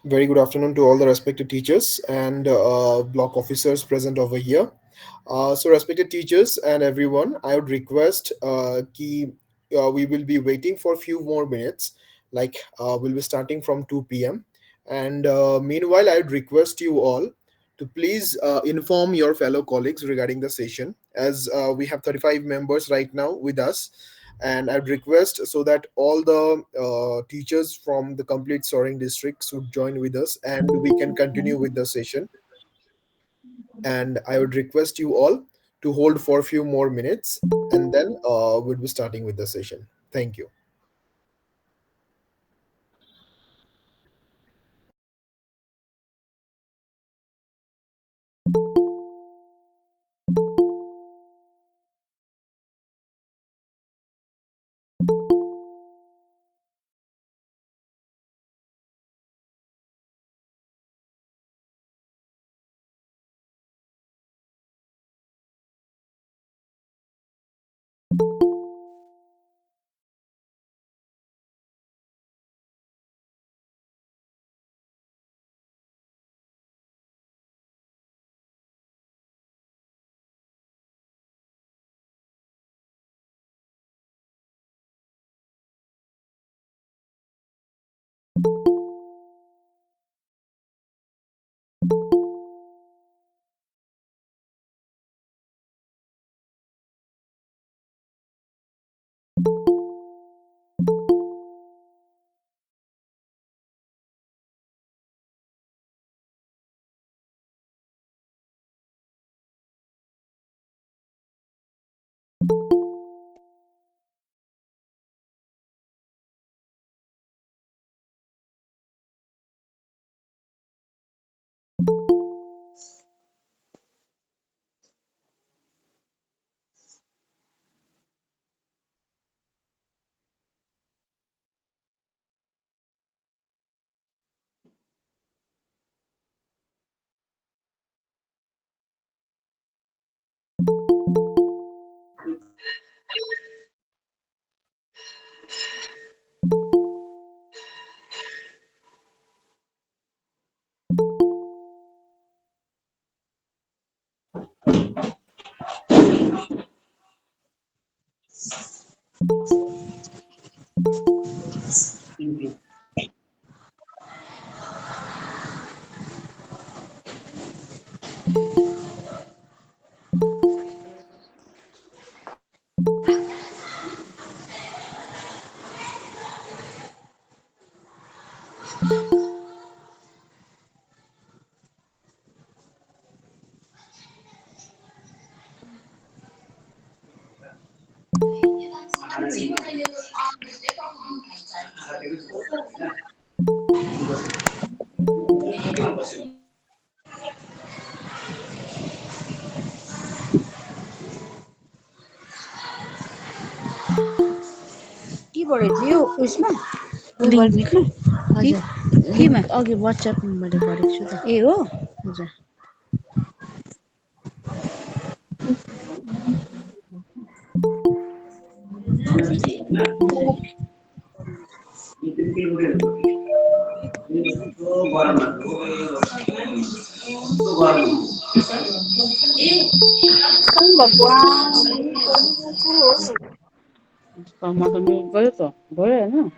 Very good afternoon to all the respected teachers and block officers present over here. So, respected teachers and everyone, I would request we will be waiting for a few more minutes, like we'll be starting from 2 p.m. And meanwhile, I would request you all to please inform your fellow colleagues regarding the session, as we have 35 members right now with us. And I'd request so that all the teachers from the complete Soreng district should join with us and we can continue with the session. And I would request you all to hold for a few more minutes and then we'll be starting with the session. Thank you. के पढेको थियो उयसमा Google मिटमा हजुर केमा अघि वाट्सएपमा मैले गरेको छु त ए हो हजुर टमाटर गयो त गयो होइन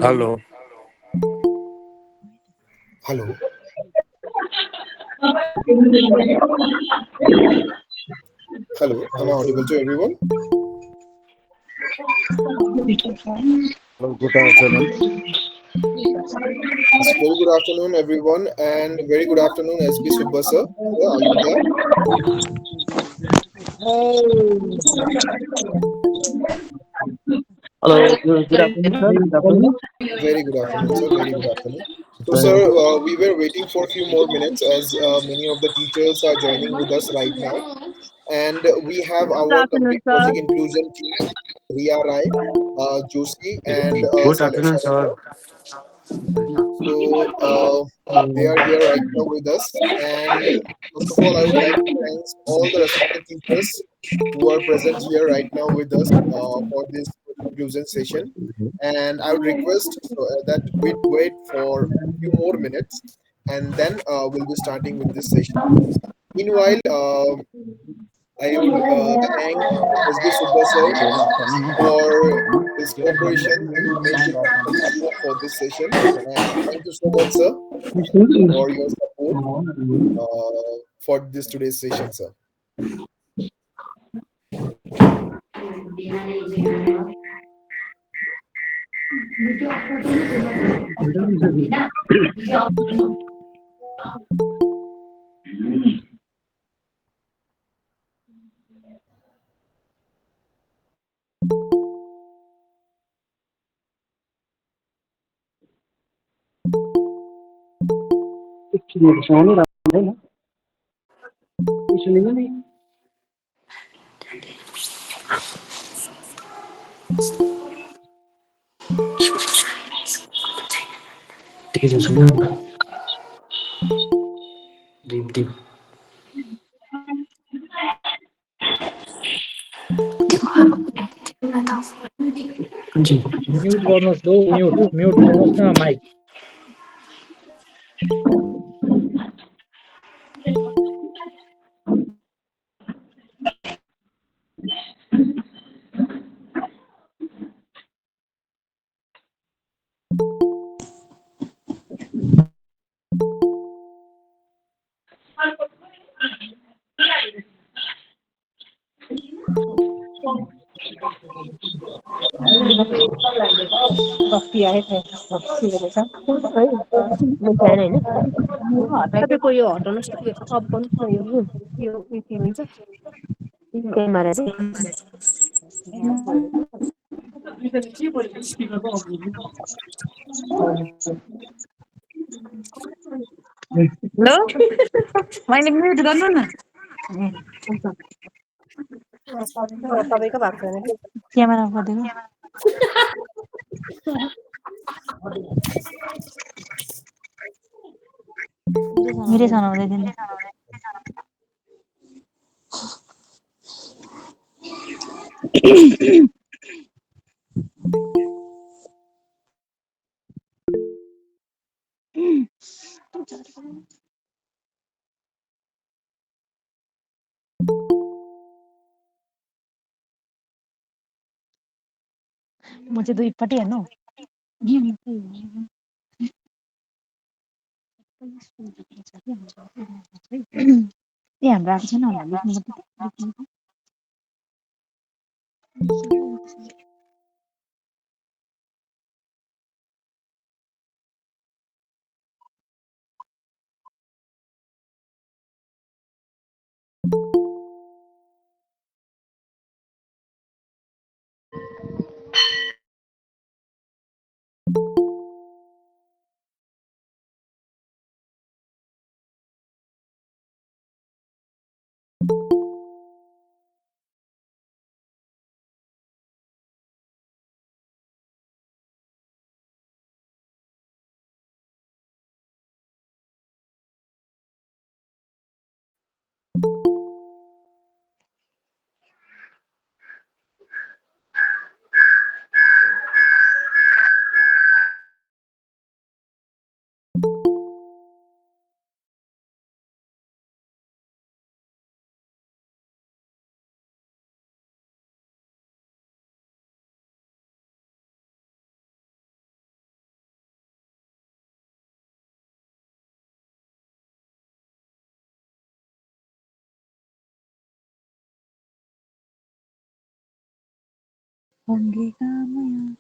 hello Hello. Hello. Am I audible to everyone? Good afternoon Yes, very good afternoon, everyone, and very good afternoon, SB Subba sir. Sir, are you there? Hello good afternoon sir good afternoon Very good afternoon, sir. Very good afternoon. So, sir, we were waiting for a few more minutes as many of the teachers are joining with us right now. And we have Good our afternoon, complete sir. project inclusion team, Ria Rai, Jossy, and good afternoon Sagar sir sir. So they are here right now with us. And first of all, I would like to thank all the respected teachers who are present here right now with us for this inclusion session. And I would request that we wait for a few more minutes, and then we'll be starting with this session. Meanwhile, I would thank SB Subba sir for his cooperation to make it possible for this session. And thank you so much, sir, for your support for this today's session, sir. Mute गर्नुहोस् लौ mute mute गर्नुहोस् न mic तपाईँको यो हटाउनुहोस् न यो of गर्नुहोस् न यो के भन्छ क्यामेरा चाहिँ हेलो मैले म्युट गर्नु न सबैको भएको छैन कि क्यामेरा गरिदिनु मेरै सुनाउँदै थिएँ नि म चाहिँ दुईपट्टि हेर्नु ए हाम्रो आएको छैन होला लेख्नु मात्रै Ongeka maya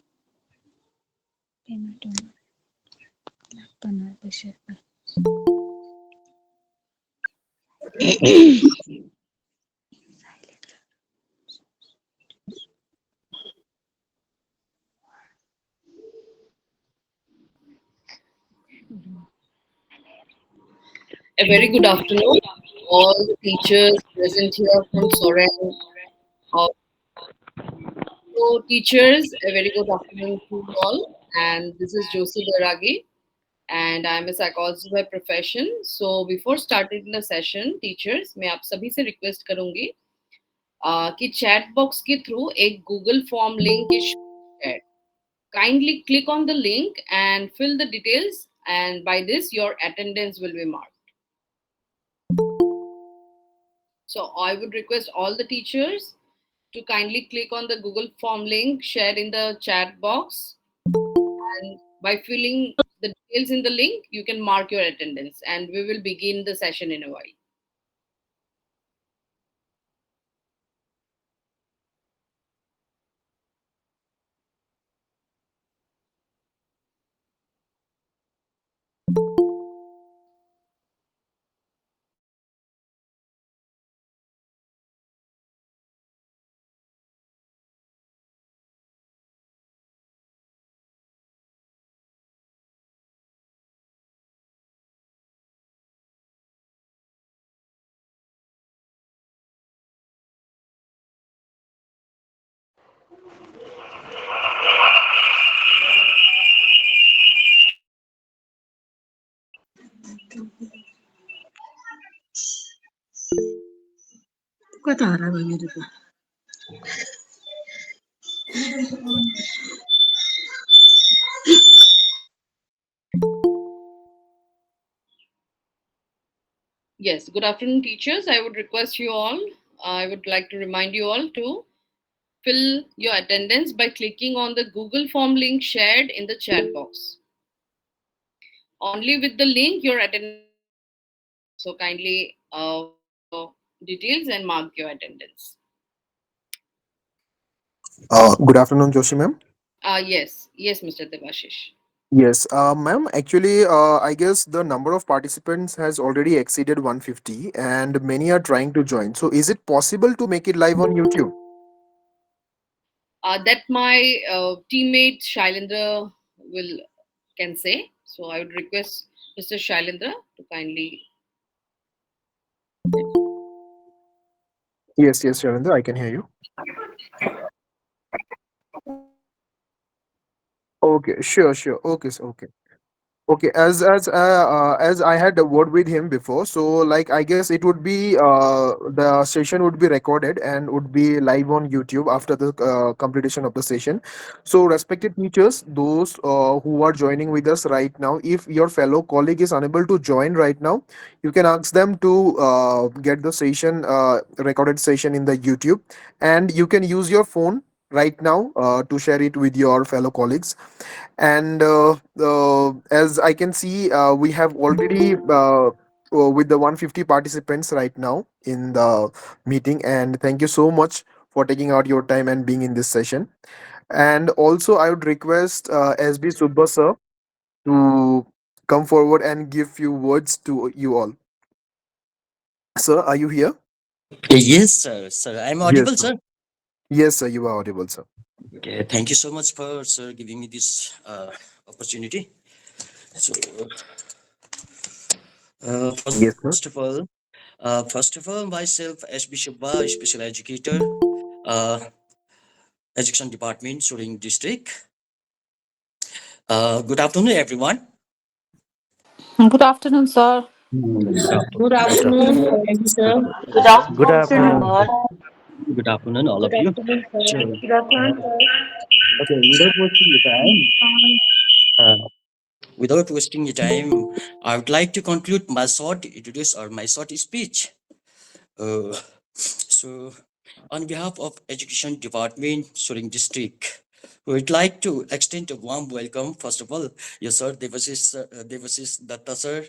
penatuma lapana bashaka. A very good afternoon, all the teachers present here from Soreng. Uh, So, teachers, a very good afternoon to you all. And this is Jossy, and I'm a psychologist by profession. So, before starting the session, teachers, मैं आप सभी से request करूँगी कि chat box के through एक Google form link is shared. Kindly click on the link and fill the details, and by this, your attendance will be marked. So I would request all the teachers to kindly click on the Google form link shared in the chat box. And by filling the details in the link, you can mark your attendance. And we will begin the session in a while. कता हरा भयो मेरो त Yes, good afternoon, teachers. I would request you all, I would like to remind you all to fill your attendance by clicking on the Google form link shared in the chat box. Only with the link, your attendance will be marked. So kindly fill your details and mark your attendance. Good afternoon, Joshi ma'am. Yes, Mr. Devashish. Yes, ma'am. Actually, I guess the number of participants has already exceeded 150, and many are trying to join. So, is it possible to make it live on YouTube? That my teammate Shailendra will can say. So I would request Mr. Shailendra to kindly. Yes, yes, Sharendra, I can hear you. Okay, sure, sure. Okay, sir. Okay. Okay, as I had a word with him before, so like I guess it would be the session would be recorded and would be live on YouTube after the completion of the session. So, respected teachers, those who are joining with us right now, if your fellow colleague is unable to join right now, you can ask them to get the session recorded session in the YouTube, and you can use your phone right now to share it with your fellow colleagues. And as I can see, we have already with the 150 participants right now in the meeting, and thank you so much for taking out your time and being in this session. And also I would request SB Subba sir to come forward and give few words to you all. Sir, are you here? Yes, sir. Sir, I'm Yes, audible, sir. sir. Yes, sir, you are audible, sir. Okay, thank you so much for sir giving me this opportunity. So, Yes, first sir. of all, myself, SB Shabba, special educator, uh, education department, Soreng district. Good afternoon, everyone. Good afternoon, sir. Good afternoon. Good Good afternoon, afternoon. Soreng sir. Good Good afternoon, afternoon. sir. Good afternoon, all of you. So, Good afternoon, uh, sir. okay, uh, without wasting your time, I would like to conclude my short introduce or my short speech. Uh, so, on behalf of Education Department, Suring District, we would like to extend a warm welcome. First of all, yes, sir, Devasis Datta sir,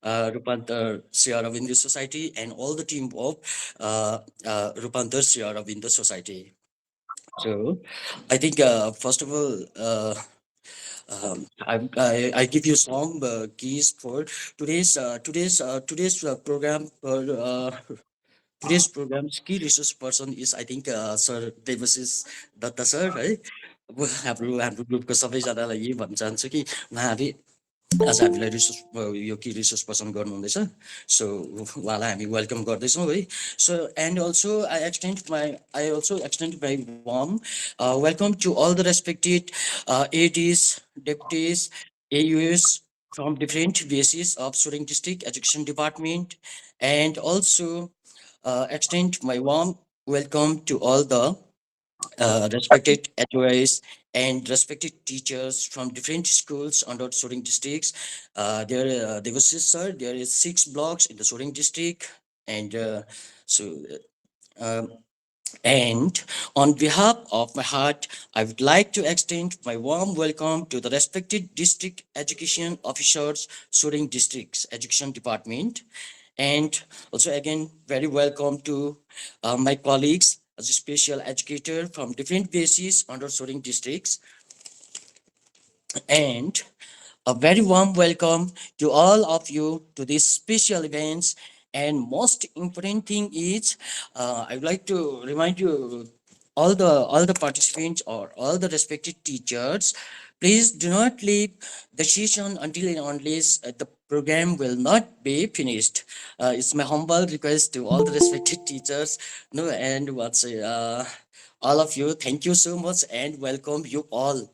Rupantar Sri Aurobindo Society, and all the team of Rupantar Sri Aurobindo Society. So, I think first of all, I give you some keys for program. Today's program's key resource person is I think Sir Devasis Datta sir है अब हाम्रो ग्रुपको सबैजनालाई यही भन्न चाहन्छु कि उहाँले आज हामीलाई यो के रिसोर्स पर्सन गर्नुहुँदैछ सो उहाँलाई हामी वेलकम गर्दैछौँ है so and also I also extend my warm welcome to all the respected एडिस deputies AUS from different bases of Suring District Education Department, and also extend my warm welcome to all the respected HOIs and respected teachers from different schools under Soreng districts. There was this, sir, there is 6 blocks in the Soreng district, and so. Um, and on behalf of my heart, I would like to extend my warm welcome to the respected district education officers, Soreng District's Education Department. And also, again, very welcome to my colleagues as a special educator from different bases under Soreng Districts. And a very warm welcome to all of you to this special events. And most important thing is, I would like to remind you, all the participants or all the respected teachers, please do not leave the session until and unless the program will not be finished. It's my humble request to all the respected teachers. No, and what's all of you. Thank you so much and welcome you all.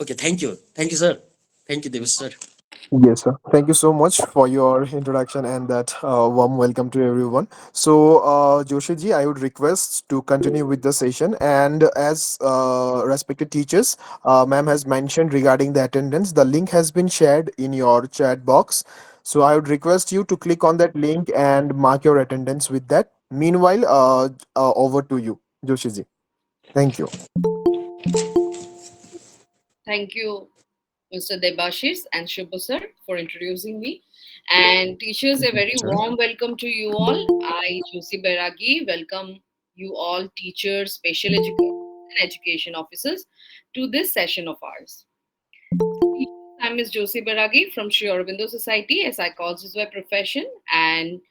Okay, thank you, sir. Thank you, Devis sir. Yes, sir. Thank you so much for your introduction and that warm welcome to everyone. So, Joshi ji, I would request to continue with the session. And as respected teachers, ma'am has mentioned regarding the attendance, the link has been shared in your chat box. So, I would request you to click on that link and mark your attendance with that. Meanwhile, over to you, Joshi ji. Thank you. Thank you, Mr. Debashis and Shubha sir, for introducing me. And teachers, a very Sir. warm welcome to you all. I, Jossy Beragi, welcome you all, teachers, special educators, and education officers, to this session of ours. Teachers, I'm Ms. Jossy Beragi from Sri Aurobindo Society, a psychologist by profession, and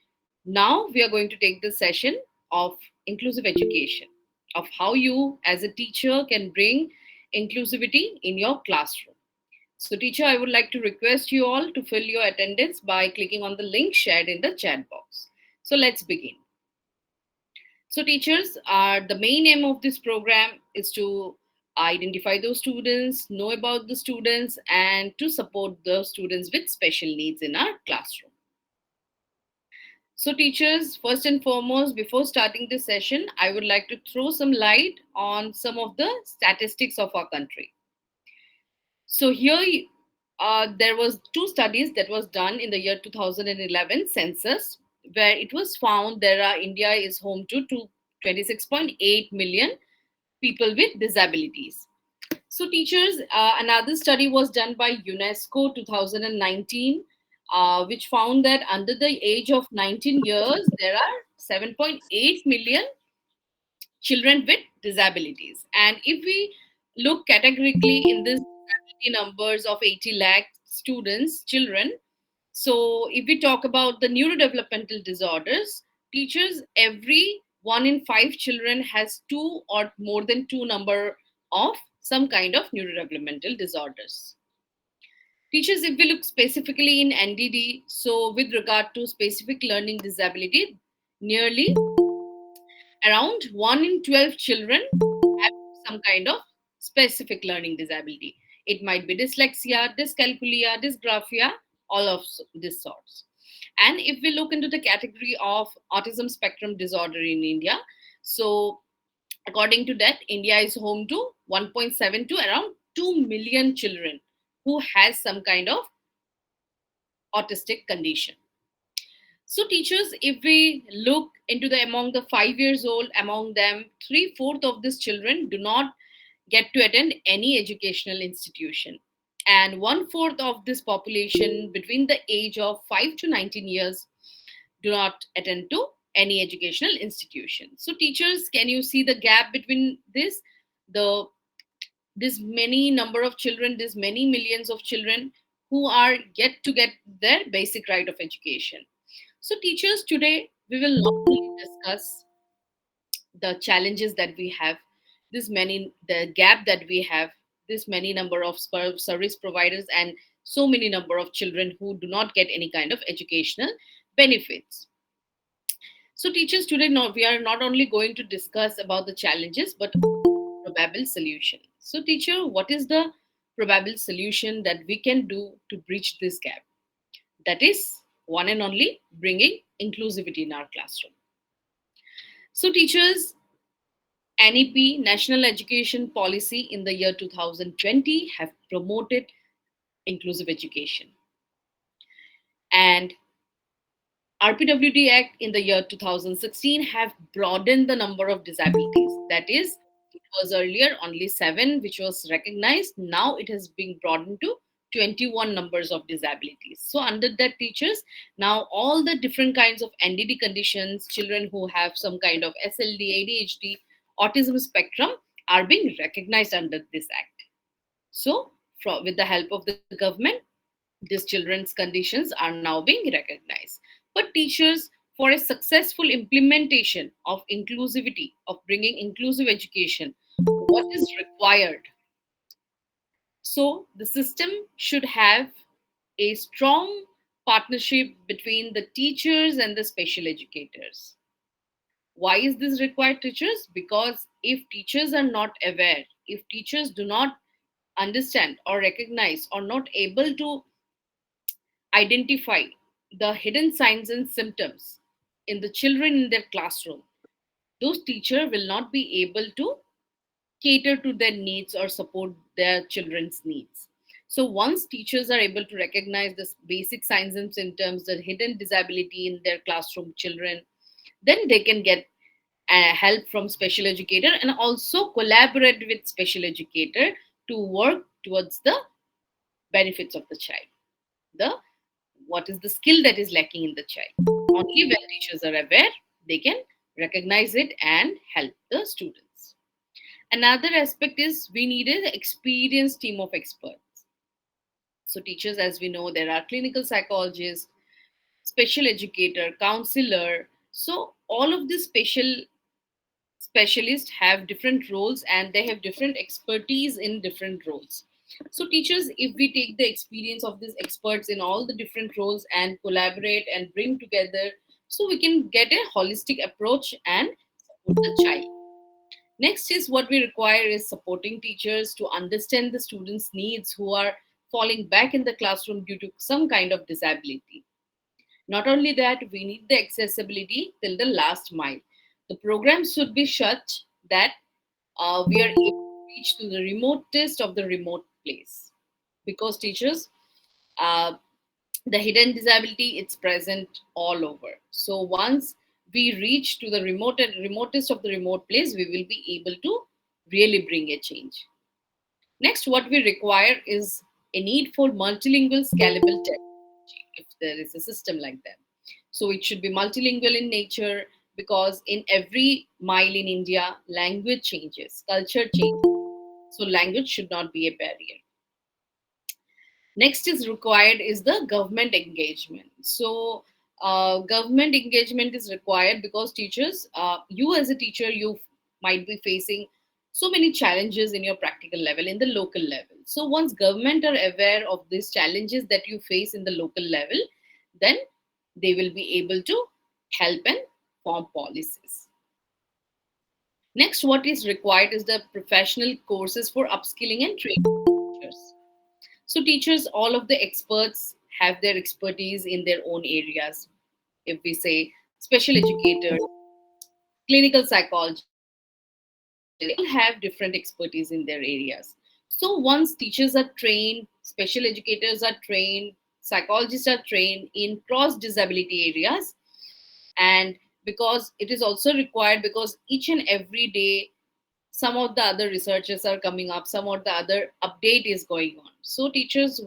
now we are going to take the session of inclusive education, of how you, as a teacher, can bring inclusivity in your classroom. So, teacher, I would like to request you all to fill your attendance by clicking on the link shared in the chat box. So, let's begin. So, teachers, the main aim of this program is to identify those students, know about the students, and to support the students with special needs in our classroom. So, teachers, first and foremost, before starting this session, I would like to throw some light on some of the statistics of our country. So here, there was two studies that was done in the year 2011 census, where it was found there are India is home to 26.8 million people with disabilities. So teachers, another study was done by UNESCO 2019, which found that under the age of 19 years, there are 7.8 million children with disabilities. And if we look categorically in this disability numbers of 80 lakh students, children, so if we talk about the neurodevelopmental disorders, teachers, every 1 in 5 children has two or more than two number of some kind of neurodevelopmental disorders. Teachers, if we look specifically in NDD, so with regard to specific learning disability, nearly around 1 in 12 children have some kind of specific learning disability. It might be dyslexia, dyscalculia, dysgraphia, all of these sorts. And if we look into the category of autism spectrum disorder in India, so according to that, India is home to 1.7 to around 2 million children who has some kind of autistic condition. So teachers, if we look into the among the 5 years old, among them, three-fourths of these children do not get to attend any educational institution. And one-fourth of this population between the age of 5 to 19 years do not attend to any educational institution. So teachers, can you see the gap between this? The this many number of children, this many millions of children who are yet to get their basic right of education. So, teachers, today we will not only discuss the challenges that we have, the gap that we have, this many number of service providers, and so many number of children who do not get any kind of educational benefits. So, teachers, today we are not only going to discuss about the challenges, but probable solution. So, teacher, what is the probable solution that we can do to bridge this gap? That is one and only bringing inclusivity in our classroom. So, teachers, NEP, National Education Policy, in the year 2020 have promoted inclusive education. And RPWD Act in the year 2016 have broadened the number of disabilities. That is, it was earlier only 7 which was recognized. Now it has been broadened to 21 numbers of disabilities. So under that, teachers, now all the different kinds of NDD conditions, children who have some kind of SLD, ADHD, autism spectrum are being recognized under this act. So with the help of the government, these children's conditions are now being recognized. But teachers, for a successful implementation of inclusivity, of bringing inclusive education, what is required? So the system should have a strong partnership between the teachers and the special educators. Why is this required, teachers? Because if teachers are not aware, if teachers do not understand or recognize or not able to identify the hidden signs and symptoms in the children in their classroom, those teachers will not be able to cater to their needs or support their children's needs. So once teachers are able to recognize this basic signs and symptoms, the hidden disability in their classroom children, then they can get help from special educator and also collaborate with special educator to work towards the benefits of the child. The what is the skill that is lacking in the child? Only when teachers are aware, they can recognize it and help the students. Another aspect is we need an experienced team of experts. So teachers, as we know, there are clinical psychologists, special educator, counselor. So all of these specialists have different roles and they have different expertise in different roles. So teachers, if we take the experience of these experts in all the different roles and collaborate and bring together, so we can get a holistic approach and support the child. Next is what we require is supporting teachers to understand the students' needs who are falling back in the classroom due to some kind of disability. Not only that, we need the accessibility till the last mile. The program should be such that we are able to reach to the remotest of the remote place. Because teachers, uh, the hidden disability, it's present all over. So once we reach to the remote and remotest of the remote place, we will be able to really bring a change. Next, what we require is a need for multilingual scalable technology if there is a system like that. So it should be multilingual in nature because in every mile in India, language changes, culture changes. So language should not be a barrier. Next is required is the government engagement. So government engagement is required because teachers, you as a teacher, you might be facing so many challenges in your practical level, in the local level. So once government are aware of these challenges that you face in the local level, then they will be able to help and form policies. Next, what is required is the professional courses for upskilling and training teachers. So, teachers, all of the experts have their expertise in their own areas. If we say special educators, clinical psychologists, psychologists, they all have different expertise in their areas. So, once teachers are trained, special educators are trained, psychologists are trained in cross disability areas, and because it is also required because each and every day some of the other researchers are coming up, some of the other update is going on. So teachers,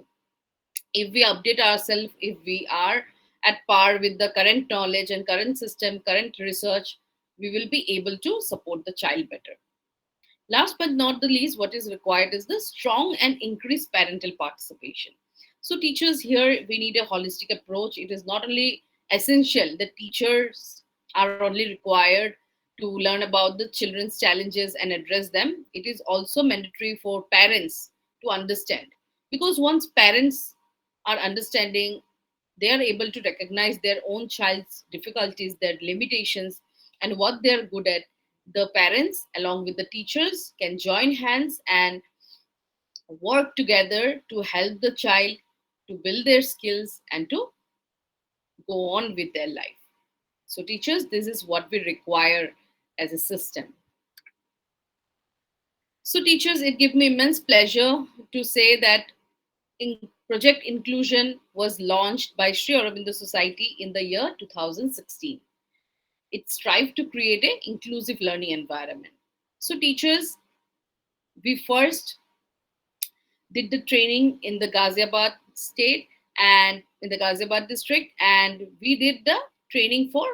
if we update ourselves, if we are at par with the current knowledge and current system, current research, we will be able to support the child better. Last but not the least, what is required is the strong and increased parental participation. So, teachers here, we need a holistic approach. It is not only essential that teachers are only required to learn about the children's challenges and address them, it is also mandatory for parents to understand. Because once parents are understanding, they are able to recognize their own child's difficulties, their limitations, and what they are good at. The parents along with the teachers can join hands and work together to help the child to build their skills and to go on with their life. So teachers, this is what we require as a system. So teachers, it gives me immense pleasure to say that project inclusion was launched by Sri Aurobindo Society in the year 2016. It strived to create an inclusive learning environment. So teachers, we first did the training in the Ghaziabad state and in the Ghaziabad district, and we did the training for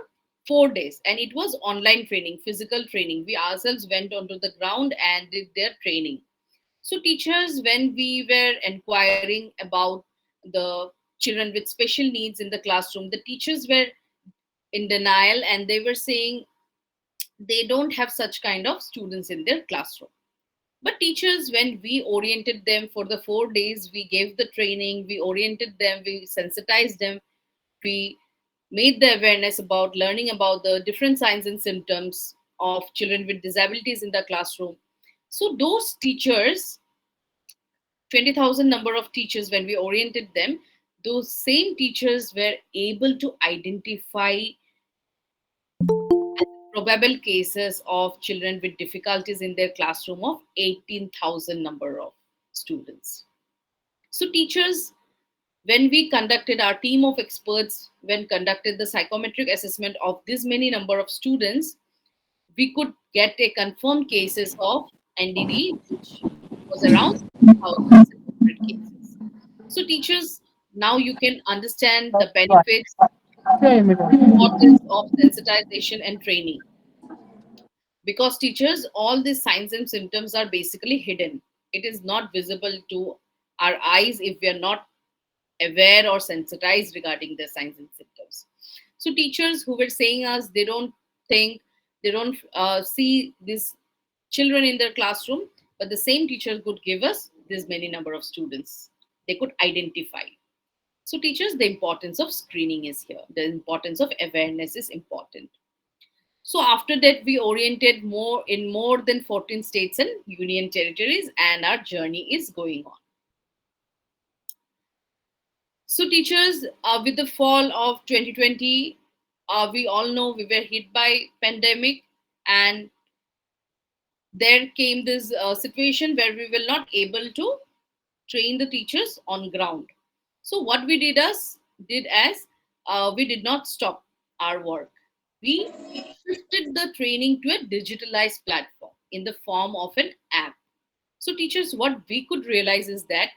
4 days, and it was online training, physical training. We ourselves went onto the ground and did their training. So teachers, when we were inquiring about the children with special needs in the classroom, the teachers were in denial and they were saying they don't have such kind of students in their classroom. But teachers, when we oriented them for the 4 days, we gave the training, we oriented them, we sensitized them, we made the awareness about learning about the different signs and symptoms of children with disabilities in the classroom. So those teachers, 20,000 number of teachers, when we oriented them, those same teachers were able to identify probable cases of children with difficulties in their classroom of 18,000 number of students. So teachers, when we conducted our team of experts, when conducted the psychometric assessment of this many number of students, we could get a confirmed cases of NDD, which was around 1,700 cases. So teachers, now you can understand the benefits, importance of sensitization and training. Because teachers, all these signs and symptoms are basically hidden. It is not visible to our eyes if we are not aware or sensitized regarding the signs and symptoms. So teachers who were saying us they don't think, they don't see these children in their classroom, but the same teachers could give us this many number of students, they could identify. So teachers, the importance of screening is here, the importance of awareness is important. So after that, we oriented more in more than 14 states and union territories, and our journey is going on. So teachers, with the fall of 2020, we all know we were hit by pandemic, and there came this situation where we were not able to train the teachers on ground. So what we did as we did not stop our work. We shifted the training to a digitalized platform in the form of an app. So teachers, what we could realize is that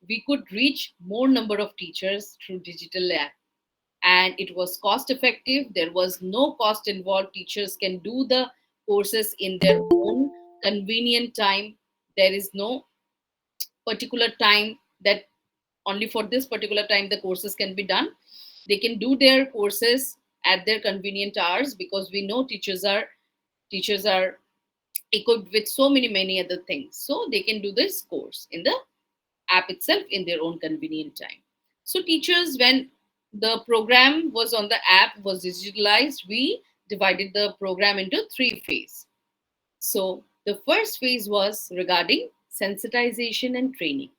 we could reach more number of teachers through digital app, and it was cost effective. There was no cost involved. Teachers can do the courses in their own convenient time. There is no particular time that only for this particular time the courses can be done. They can do their courses at their convenient hours, because we know teachers are equipped with so many other things, so they can do this course in the app itself in their own convenient time. So teachers, when the program was on the app, was digitalized, we divided the program into three phases. So the first phase was regarding sensitization and training.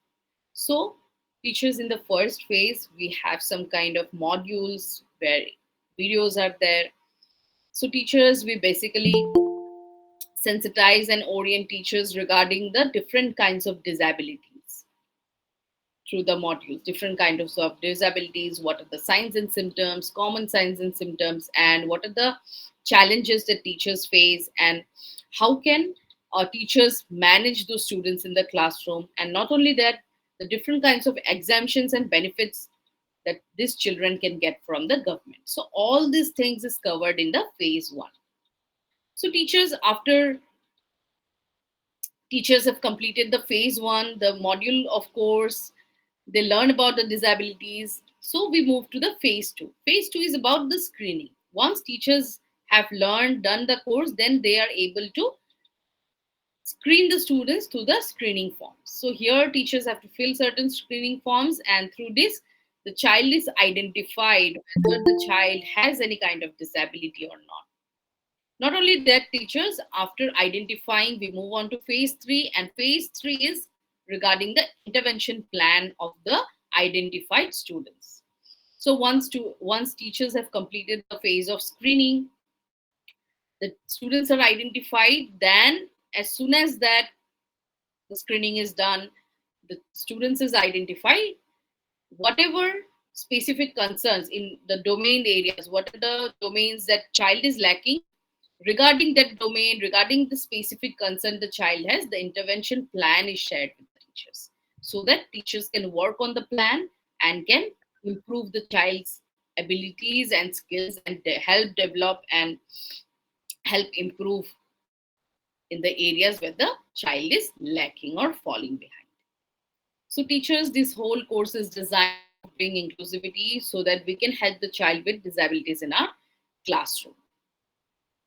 So teachers, in the first phase, we have some kind of modules where videos are there. So teachers, we basically sensitize and orient teachers regarding the different kinds of disabilities through the modules, different kinds of disabilities, what are the signs and symptoms, common signs and symptoms, and what are the challenges that teachers face, and how can teachers manage those students in the classroom. And not only that, the different kinds of exemptions and benefits that these children can get from the government. So all these things is covered in the phase one. So teachers have completed the phase one, the module of course, they learn about the disabilities. So we move to the phase two. Phase two is about the screening. Once teachers have learned, done the course, then they are able to screen the students through the screening forms. So here teachers have to fill certain screening forms, and through this, the child is identified whether the child has any kind of disability or not. Not only that, teachers, after identifying, we move on to phase three, and phase three is regarding the intervention plan of the identified students. So once teachers have completed the phase of screening, the students are identified. Then, as soon as that the screening is done, the students is identified. Whatever specific concerns in the domain areas, what are the domains that child is lacking, regarding that domain, regarding the specific concern the child has, the intervention plan is shared with the teachers, so that teachers can work on the plan and can improve the child's abilities and skills, and help develop and help improve in the areas where the child is lacking or falling behind. So teachers, this whole course is designed to bring inclusivity so that we can help the child with disabilities in our classroom.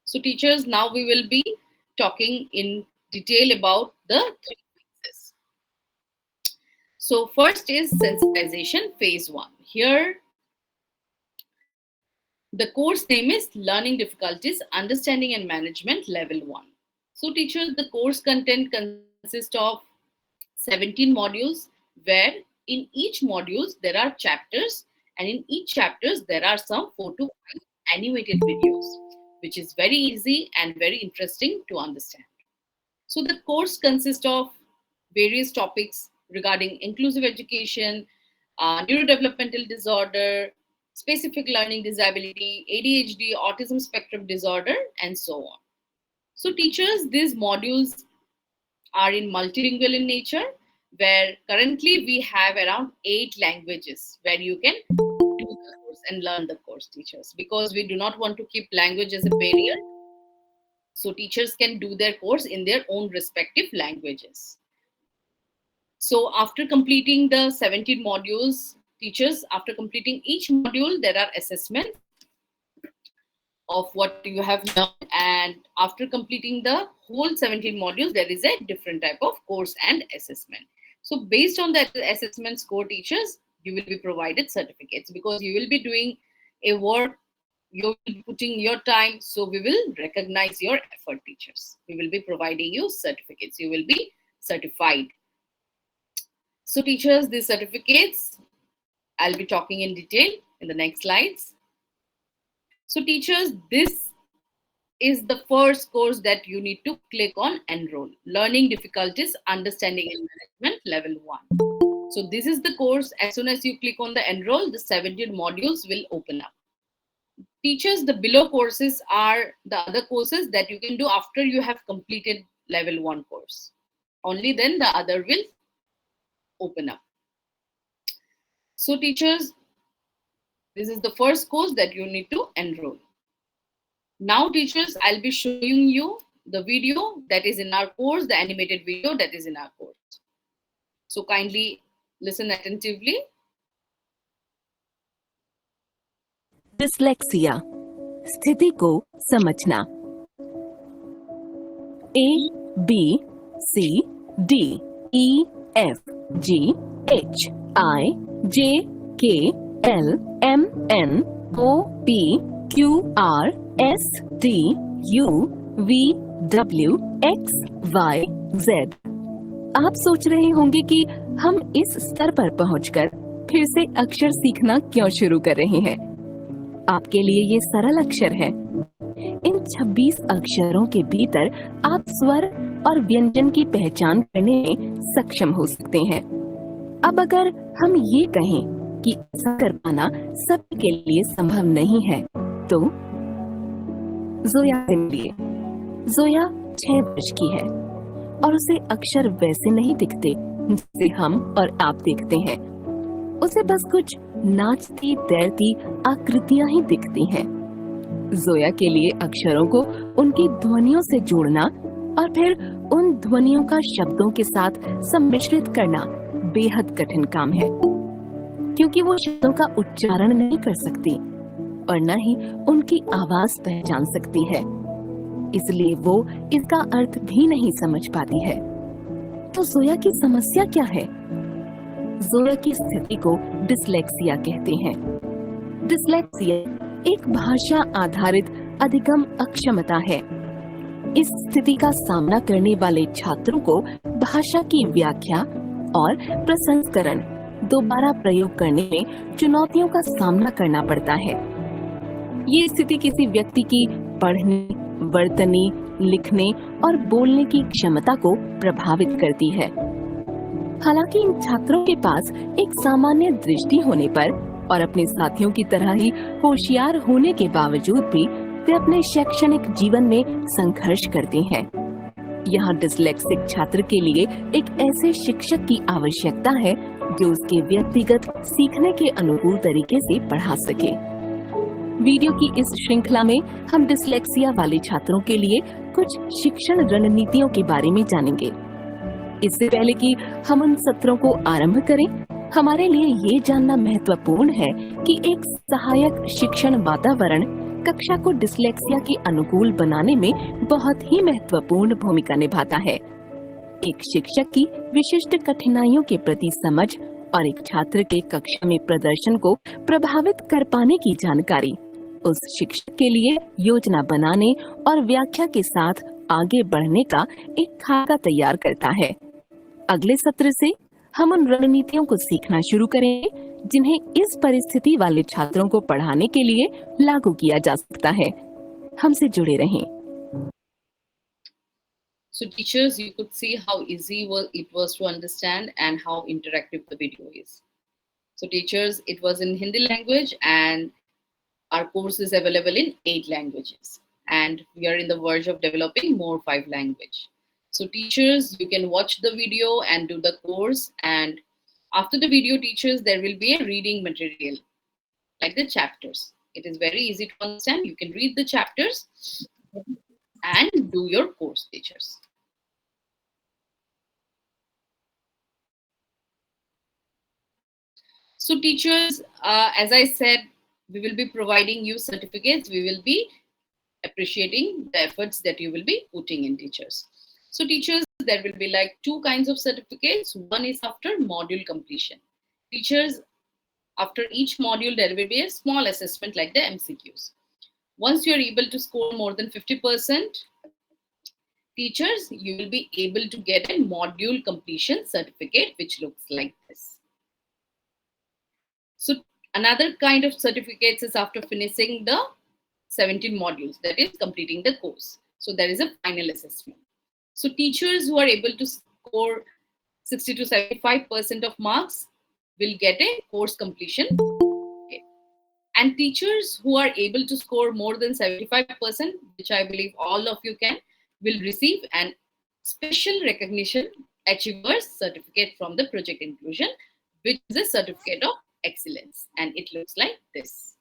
So teachers, now we will be talking in detail about the three phases. So first is sensitization phase one. Here, the course name is Learning Difficulties, Understanding and Management Level 1. So teachers, the course content consists of 17 modules, where in each modules there are chapters, and in each chapters there are some 4 to 5 animated videos, which is very easy and very interesting to understand. So the course consists of various topics regarding inclusive education, neurodevelopmental disorder, specific learning disability, ADHD, autism spectrum disorder, and so on. So teachers, these modules are in multilingual in nature, where currently we have around 8 languages where you can do the course and learn the course, teachers, because we do not want to keep language as a barrier. So teachers can do their course in their own respective languages. So after completing the 17 modules, teachers, after completing each module, there are assessments of what you have learned. And after completing the whole 17 modules, there is a different type of course and assessment. So based on that assessment score, teachers, you will be provided certificates, because you will be doing a work you will be putting your time, so we will recognize your effort, teachers. We will be providing you certificates. You will be certified. So teachers, these certificates, I'll be talking in detail in the next slides. So teachers, this is the first course that you need to click on enroll. Learning difficulties, understanding and management, level 1. So this is the course. As soon as you click on the enroll, the 17 modules will open up. Teachers, the below courses are the other courses that you can do after you have completed level 1 course. Only then the other will open up. So teachers, this is the first course that you need to enroll. Now teachers, I'll be showing you the video that is in our course, the animated video that is in our course. So kindly listen attentively. Dyslexia, स्थिति को समझना। A, B, C, D, E, F, G, H, I, J, K, L, M, N, O, P, Q, R, S, T, U, V, W, X, Y, Z। आप सोच रहे होंगे कि हम इस स्तर पर पहुंचकर फिर से अक्षर सीखना क्यों शुरू कर रहे हैं। आपके लिए ये सरल अक्षर है। इन 26 अक्षरों के भीतर आप स्वर और व्यंजन की पहचान करने में सक्षम हो सकते हैं। अब अगर हम ये कहें कि ऐसा कर पाना सबके लिए संभव नहीं है, तो जोया से मिलिए। जोया 6 वर्ष की है और उसे अक्षर वैसे नहीं दिखते जैसे हम और आप देखते हैं। उसे बस कुछ नाचती तैरती आकृतियां ही दिखती हैं। जोया के लिए अक्षरों को उनकी ध्वनियों से जोड़ना और फिर उन ध्वनियों का शब्दों के साथ सम्मिश्रित करना बेहद कठिन काम है, क्योंकि वो शब्दों का उच्चारण नहीं कर सकती और न ही उनकी आवाज पहचान सकती है। इसलिए वो इसका अर्थ भी नहीं समझ पाती है। तो जोया की समस्या क्या है? जोया की स्थिति को डिसलेक्सिया कहते हैं। डिसलेक्सिया एक भाषा आधारित अधिगम अक्षमता है। इस स्थिति का सामना करने वाले छात्रों को भाषा की व्याख्या और प्रसंस्करण दोबारा प्रयोग करने में चुनौतियों का सामना करना पड़ता है। ये स्थिति किसी व्यक्ति की पढ़ने, वर्तनी, लिखने और बोलने की क्षमता को प्रभावित करती है। हालांकि इन छात्रों के पास एक सामान्य दृष्टि होने पर और अपने साथियों की तरह ही होशियार होने के बावजूद भी वे अपने शैक्षणिक जीवन में संघर्ष करते हैं। यहाँ डिसलेक्सिक छात्र के लिए एक ऐसे शिक्षक की आवश्यकता है जो उसके व्यक्तिगत सीखने के अनुकूल तरीके से पढ़ा सके। वीडियो की इस श्रृंखला में हम डिसलेक्सिया वाले छात्रों के लिए कुछ शिक्षण रणनीतियों के बारे में जानेंगे। इससे पहले कि हम उन सत्रों को आरंभ करें, हमारे लिए ये जानना महत्वपूर्ण है कि एक सहायक शिक्षण वातावरण कक्षा को डिसलेक्सिया के अनुकूल बनाने में बहुत ही महत्वपूर्ण भूमिका निभाता है। एक शिक्षक की विशिष्ट कठिनाइयों के प्रति समझ और एक छात्र के कक्षा में प्रदर्शन को प्रभावित कर पाने की जानकारी उस शिक्षक के लिए योजना बनाने और व्याख्या के साथ आगे बढ़ने का एक खाका तैयार करता है। अगले सत्र से हम उन रणनीतियों को सीखना शुरू करेंगे जिन्हें इस परिस्थिति वाले छात्रों को पढ़ाने के लिए लागू किया जा सकता है। हमसे जुड़े रहें। So teachers, you could see how easy it was to understand and how interactive the video is. So teachers, it was in Hindi language and our course is available in 8 languages. And we are in the verge of developing more 5 language. So teachers, you can watch the video and do the course. And after the video, teachers, there will be a reading material, like the chapters. It is very easy to understand. You can read the chapters and do your course, teachers. So teachers, as I said, we will be providing you certificates. We will be appreciating the efforts that you will be putting in, teachers. So teachers, there will be like 2 kinds of certificates. One is after module completion. Teachers, after each module, there will be a small assessment like the MCQs. Once you are able to score more than 50%, teachers, you will be able to get a module completion certificate, which looks like this. So another kind of certificates is after finishing the 17 modules, that is completing the course. So there is a final assessment. So teachers who are able to score 60 to 75% of marks will get a course completion. And teachers who are able to score more than 75%, which I believe all of you can, will receive an special recognition achievers certificate from the project inclusion, which is a certificate of excellence. And it looks like this.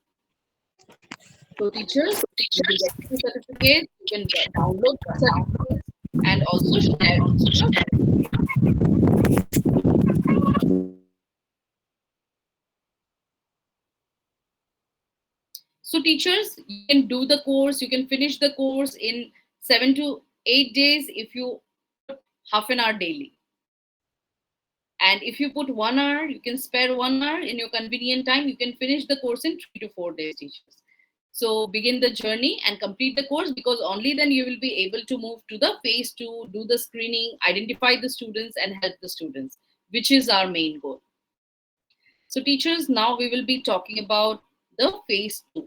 So teachers will be getting the certificate. You can download the certificates and also share it to your So teachers, you can do the course, you can finish the course in 7 to 8 days if you put half an hour daily. And if you put 1 hour, you can spare 1 hour in your convenient time. You can finish the course in 3 to 4 days, teachers. So begin the journey and complete the course, because only then you will be able to move to the phase 2, do the screening, identify the students and help the students, which is our main goal. So teachers, now we will be talking about the phase 2,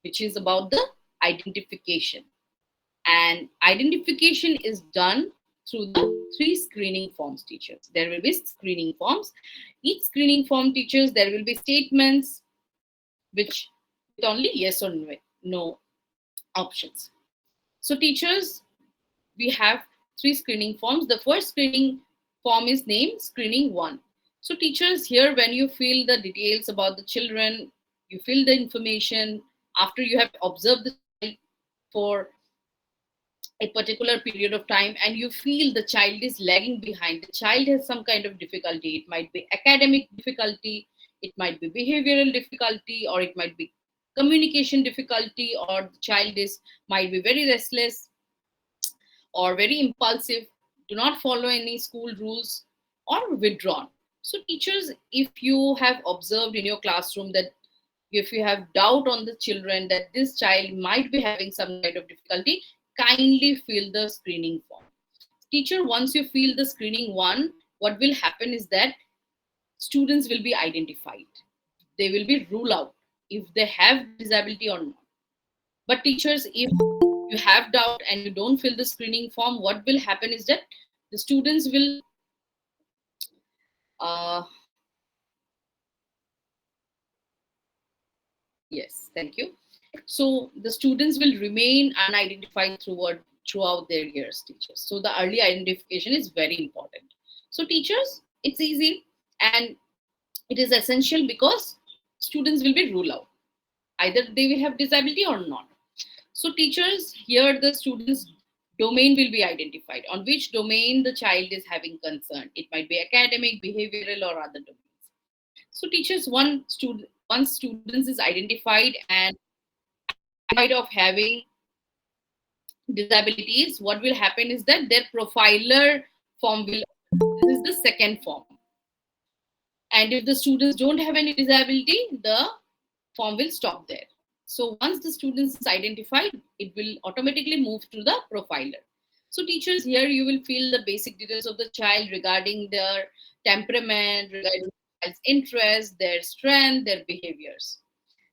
which is about the identification. And identification is done through the 3 screening forms, teachers. There will be screening forms. Each screening form, teachers, there will be statements which with only yes or no options. So teachers, we have 3 screening forms. The first screening form is named screening 1. So teachers, here when you fill the details about the children, you fill the information after you have observed the child for a particular period of time and you feel the child is lagging behind, the child has some kind of difficulty. It might be academic difficulty, it might be behavioral difficulty, or it might be communication difficulty, or the child is might be very restless or very impulsive, do not follow any school rules, or withdrawn. So teachers, if you have observed in your classroom that if you have doubt on the children that this child might be having some kind of difficulty, kindly fill the screening form. Teacher, once you fill the screening 1, what will happen is that students will be identified. They will be ruled out if they have disability or not. But teachers, if you have doubt and you don't fill the screening form, what will happen is that the students will uh, yes, thank you. So the students will remain unidentified throughout their years, teachers. So the early identification is very important. So teachers, it's easy and it is essential because students will be ruled out. Either they will have disability or not. So teachers, here the students domain will be identified, on which domain the child is having concern. It might be academic, behavioral, or other domains. So teachers, once students is identified and of having disabilities, what will happen is that their profiler form will, this is the second form. And if the students don't have any disability, the form will stop there. So once the students is identified, it will automatically move to the profiler. So teachers, here you will feel the basic details of the child regarding their temperament, regarding the child's interest, their strength, their behaviors.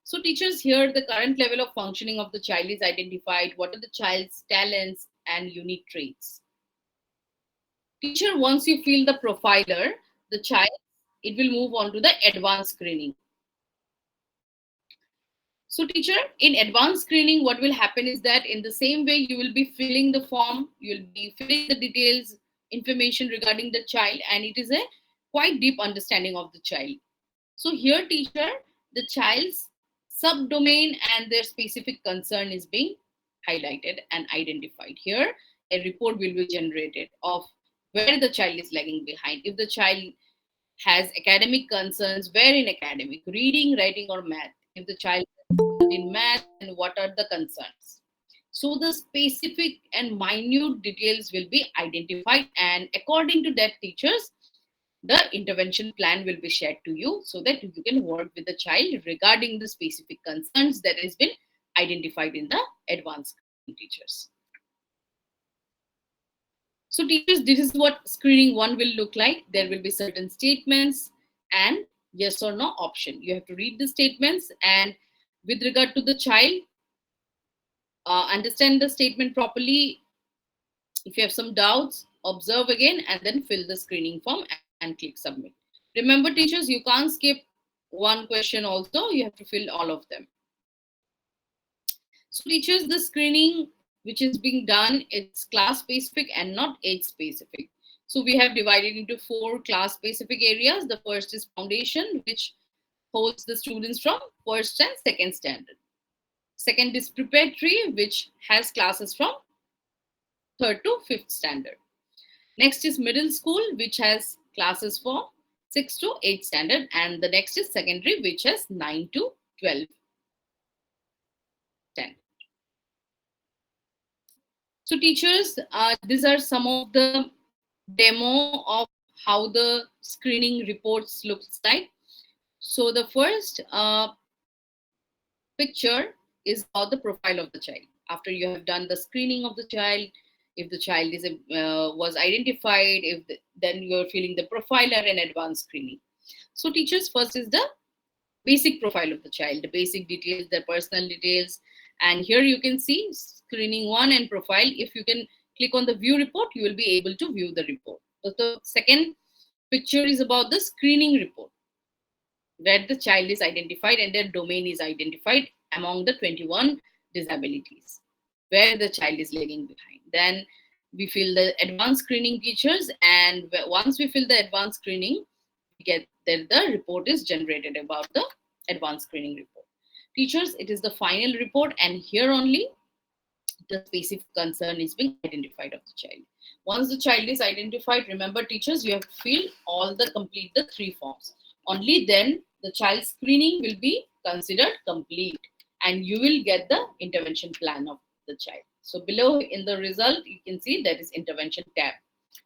So teachers, here the current level of functioning of the child is identified. What are the child's talents and unique traits? Teacher, once you fill the profiler, the child, it will move on to the advanced screening. So teacher, in advanced screening, what will happen is that in the same way, you will be filling the form, you will be filling the details, information regarding the child, and it is a quite deep understanding of the child. So here, teacher, the child's subdomain and their specific concern is being highlighted and identified. Here, a report will be generated of where the child is lagging behind. If the child has academic concerns, where in academic, reading, writing, or math. If the child in math, and what are the concerns. So the specific and minute details will be identified, and according to that, teachers, the intervention plan will be shared to you so that you can work with the child regarding the specific concerns that has been identified in the advanced screening, teachers. So teachers, this is what screening 1 will look like. There will be certain statements and yes or no option. You have to read the statements, and with regard to the child, understand the statement properly. If you have some doubts, observe again and then fill the screening form and click submit. Remember teachers, you can't skip one question also. You have to fill all of them. So teachers, the screening which is being done, it's class specific and not age specific. So we have divided into 4 class specific areas. The first is foundation, which holds the students from first and second standard. Second is preparatory, which has classes from third to fifth standard. Next is middle school, which has classes for 6 to 8 standard, and the next is secondary, which has 9 to 12 standard. So teachers, these are some of the demo of how the screening reports looks like. So the first picture is about the profile of the child. After you have done the screening of the child, if the child is was identified, then you are filling the profiler and advanced screening. So teachers, first is the basic profile of the child, the basic details, their personal details. And here you can see screening 1 and profile. If you can click on the view report, you will be able to view the report. So the second picture is about the screening report, where the child is identified and their domain is identified among the 21 disabilities, where the child is lagging behind. Then we fill the advanced screening features, and once we fill the advanced screening, we get that the report is generated about the advanced screening report. Teachers, it is the final report, and here only the specific concern is being identified of the child. Once the child is identified, remember teachers, you have to fill all the complete the 3 forms. Only then the child screening will be considered complete, and you will get the intervention plan of the child. So below in the result, you can see that is intervention tab.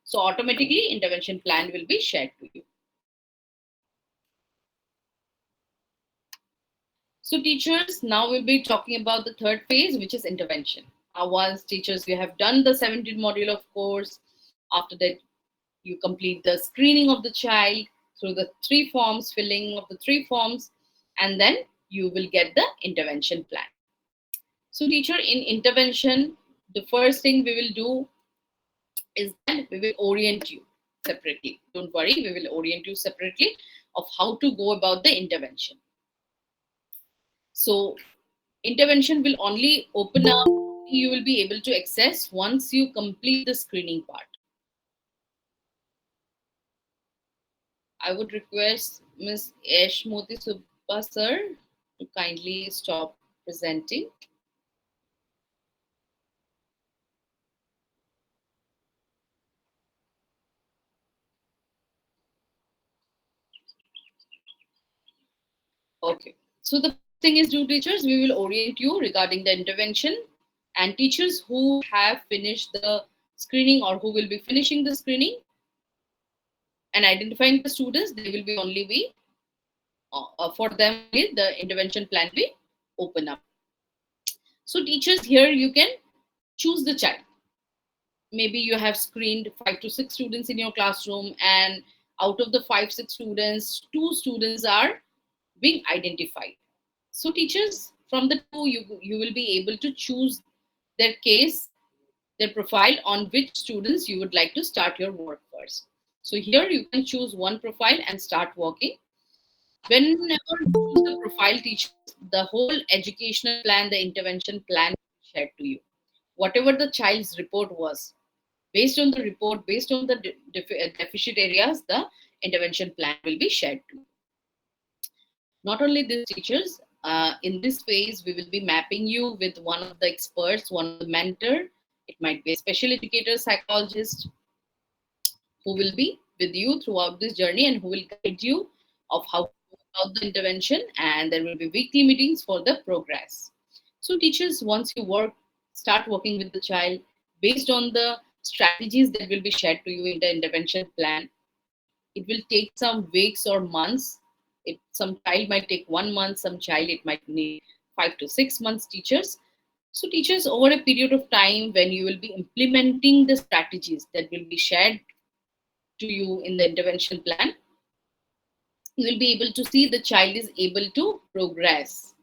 So automatically intervention plan will be shared to you. So teachers, now we'll be talking about the third phase, which is intervention. Once teachers, you have done the 17 module of course, after that you complete the screening of the child through the 3 forms, filling of the 3 forms, and then you will get the intervention plan. So teacher, in intervention, the first thing we will do is that we will orient you separately. Don't worry, we will orient you separately of how to go about the intervention. So intervention will only open up, you will be able to access once you complete the screening part. I would request Ms. Yashmoti Subba sir to kindly stop presenting. Okay. So the first thing is, do teachers, we will orient you regarding the intervention, and teachers who have finished the screening or who will be finishing the screening and identifying the students, they will be only be for them the intervention plan will open up. So teachers, here you can choose the child. Maybe you have screened 5 to 6 students in your classroom, and out of the 5-6 students, 2 students are being identified. So teachers, from the 2, you will be able to choose their case, their profile, on which students you would like to start your work first. So here you can choose one profile and start working. Whenever you choose the profile, teachers, the whole educational plan, the intervention plan will be shared to you. Whatever the child's report was, based on the report, based on the deficit areas, the intervention plan will be shared to you. Not only this, teachers, in this phase, we will be mapping you with one of the experts, one of the mentor. It might be a special educator, psychologist, who will be with you throughout this journey and who will guide you of how to go about the intervention. And there will be weekly meetings for the progress. So teachers, once you start working with the child based on the strategies that will be shared to you in the intervention plan, it will take some weeks or months. Some child might take 1 month, some child it might need 5 to 6 months, teachers. So teachers, over a period of time when you will be implementing the strategies that will be shared to you in the intervention plan, you will be able to see the child is able to progress.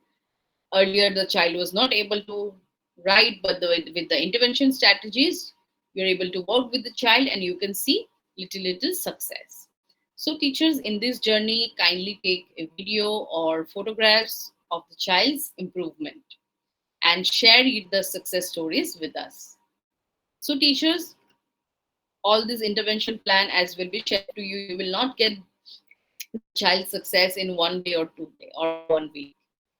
Earlier, the child was not able to write, but with the intervention strategies, you're able to work with the child and you can see little success. So teachers in this journey kindly take a video or photographs of the child's improvement and share the success stories with us. So teachers, all this intervention plan as will be shared to you, you will not get the child's success in one day or 2 day or in one week,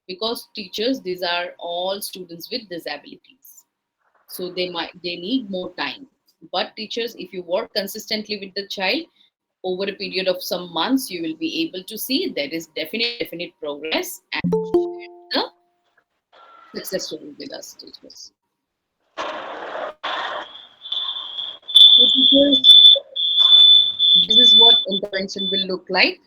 because teachers, these are all students with disabilities, so they need more time. But teachers, if you work consistently with the child over a period of some months, you will be able to see there is definite progress and share the success story with us, teachers. So teachers, this is what intervention will look like.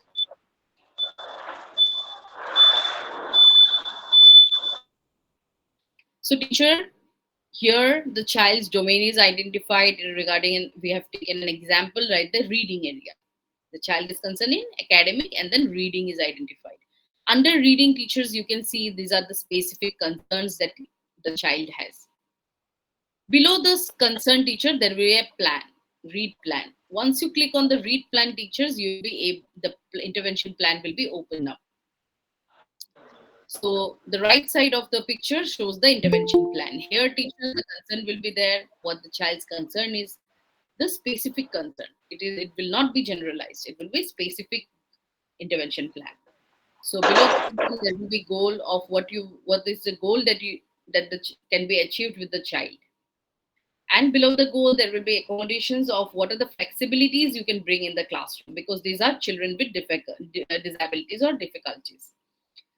So teacher, here the child's domain is identified regarding, we have taken an example, right, the reading area. The child is concerned in academic, and then reading is identified. Under reading, teachers, you can see these are the specific concerns that the child has. Below this concern, teacher, there will be a plan, read plan. Once you click on the read plan, teachers, you will be able, the intervention plan will be opened up. So the right side of the picture shows the intervention plan. Here, teachers, the concern will be there, what the child's concern is, the specific concern. It will not be generalized. It will be specific intervention plan. So below the there will be goal of what is the goal that can be achieved with the child. And below the goal, there will be accommodations of what are the flexibilities you can bring in the classroom, because these are children with disabilities or difficulties.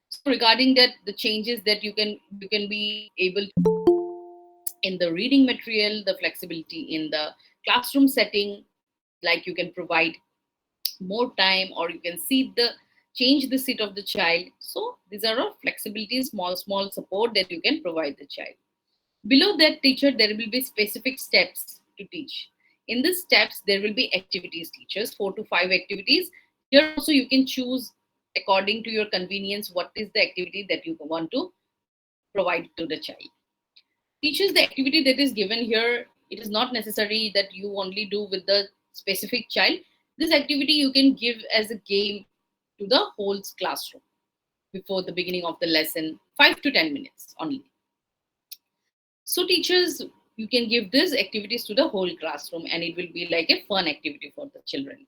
So regarding that, the changes that you can be able to in the reading material, the flexibility in the classroom setting, like you can provide more time, or you can see the change the seat of the child. So these are all flexibilities, small support that you can provide the child. Below that, teacher, there will be specific steps to teach. In these steps, there will be activities, teachers, 4 to 5 activities. Here also you can choose according to your convenience what is the activity that you want to provide to the child. Teachers, the activity that is given here, it is not necessary that you only do with the specific child. This activity you can give as a game to the whole classroom before the beginning of the lesson, 5 to 10 minutes only. So teachers, you can give these activities to the whole classroom and it will be like a fun activity for the children.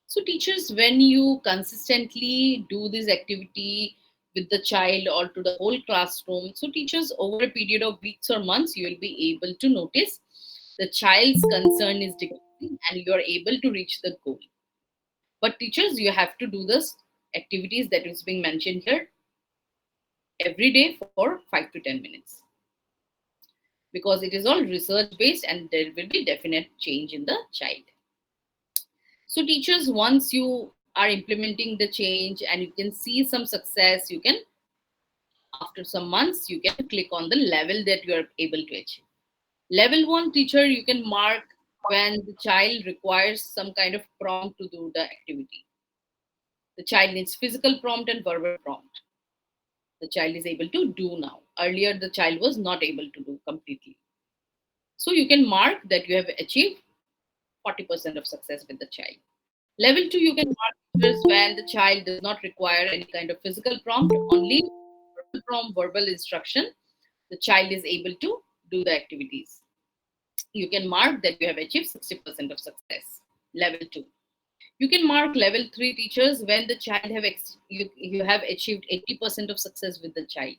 So teachers, when you consistently do this activity with the child or to the whole classroom, so teachers, over a period of weeks or months, you will be able to notice the child's concern is decreasing and you are able to reach the goal. But teachers, you have to do this activities that is being mentioned here every day for 5 to 10 minutes, because it is all research based and there will be definite change in the child. So teachers, once you are implementing the change and you can see some success, you can, after some months, you can click on the level that you are able to achieve. Level 1, teacher, you can mark when the child requires some kind of prompt to do the activity. The child needs physical prompt and verbal prompt. The child is able to do now. Earlier, the child was not able to do completely. So you can mark that you have achieved 40% of success with the child. Level 2, you can mark features when the child does not require any kind of physical prompt, only verbal prompt, verbal instruction. The child is able to do the activities. You can mark that you have achieved 60% of success. Level 2. You can mark level 3, teachers, when the child you have achieved 80% of success with the child,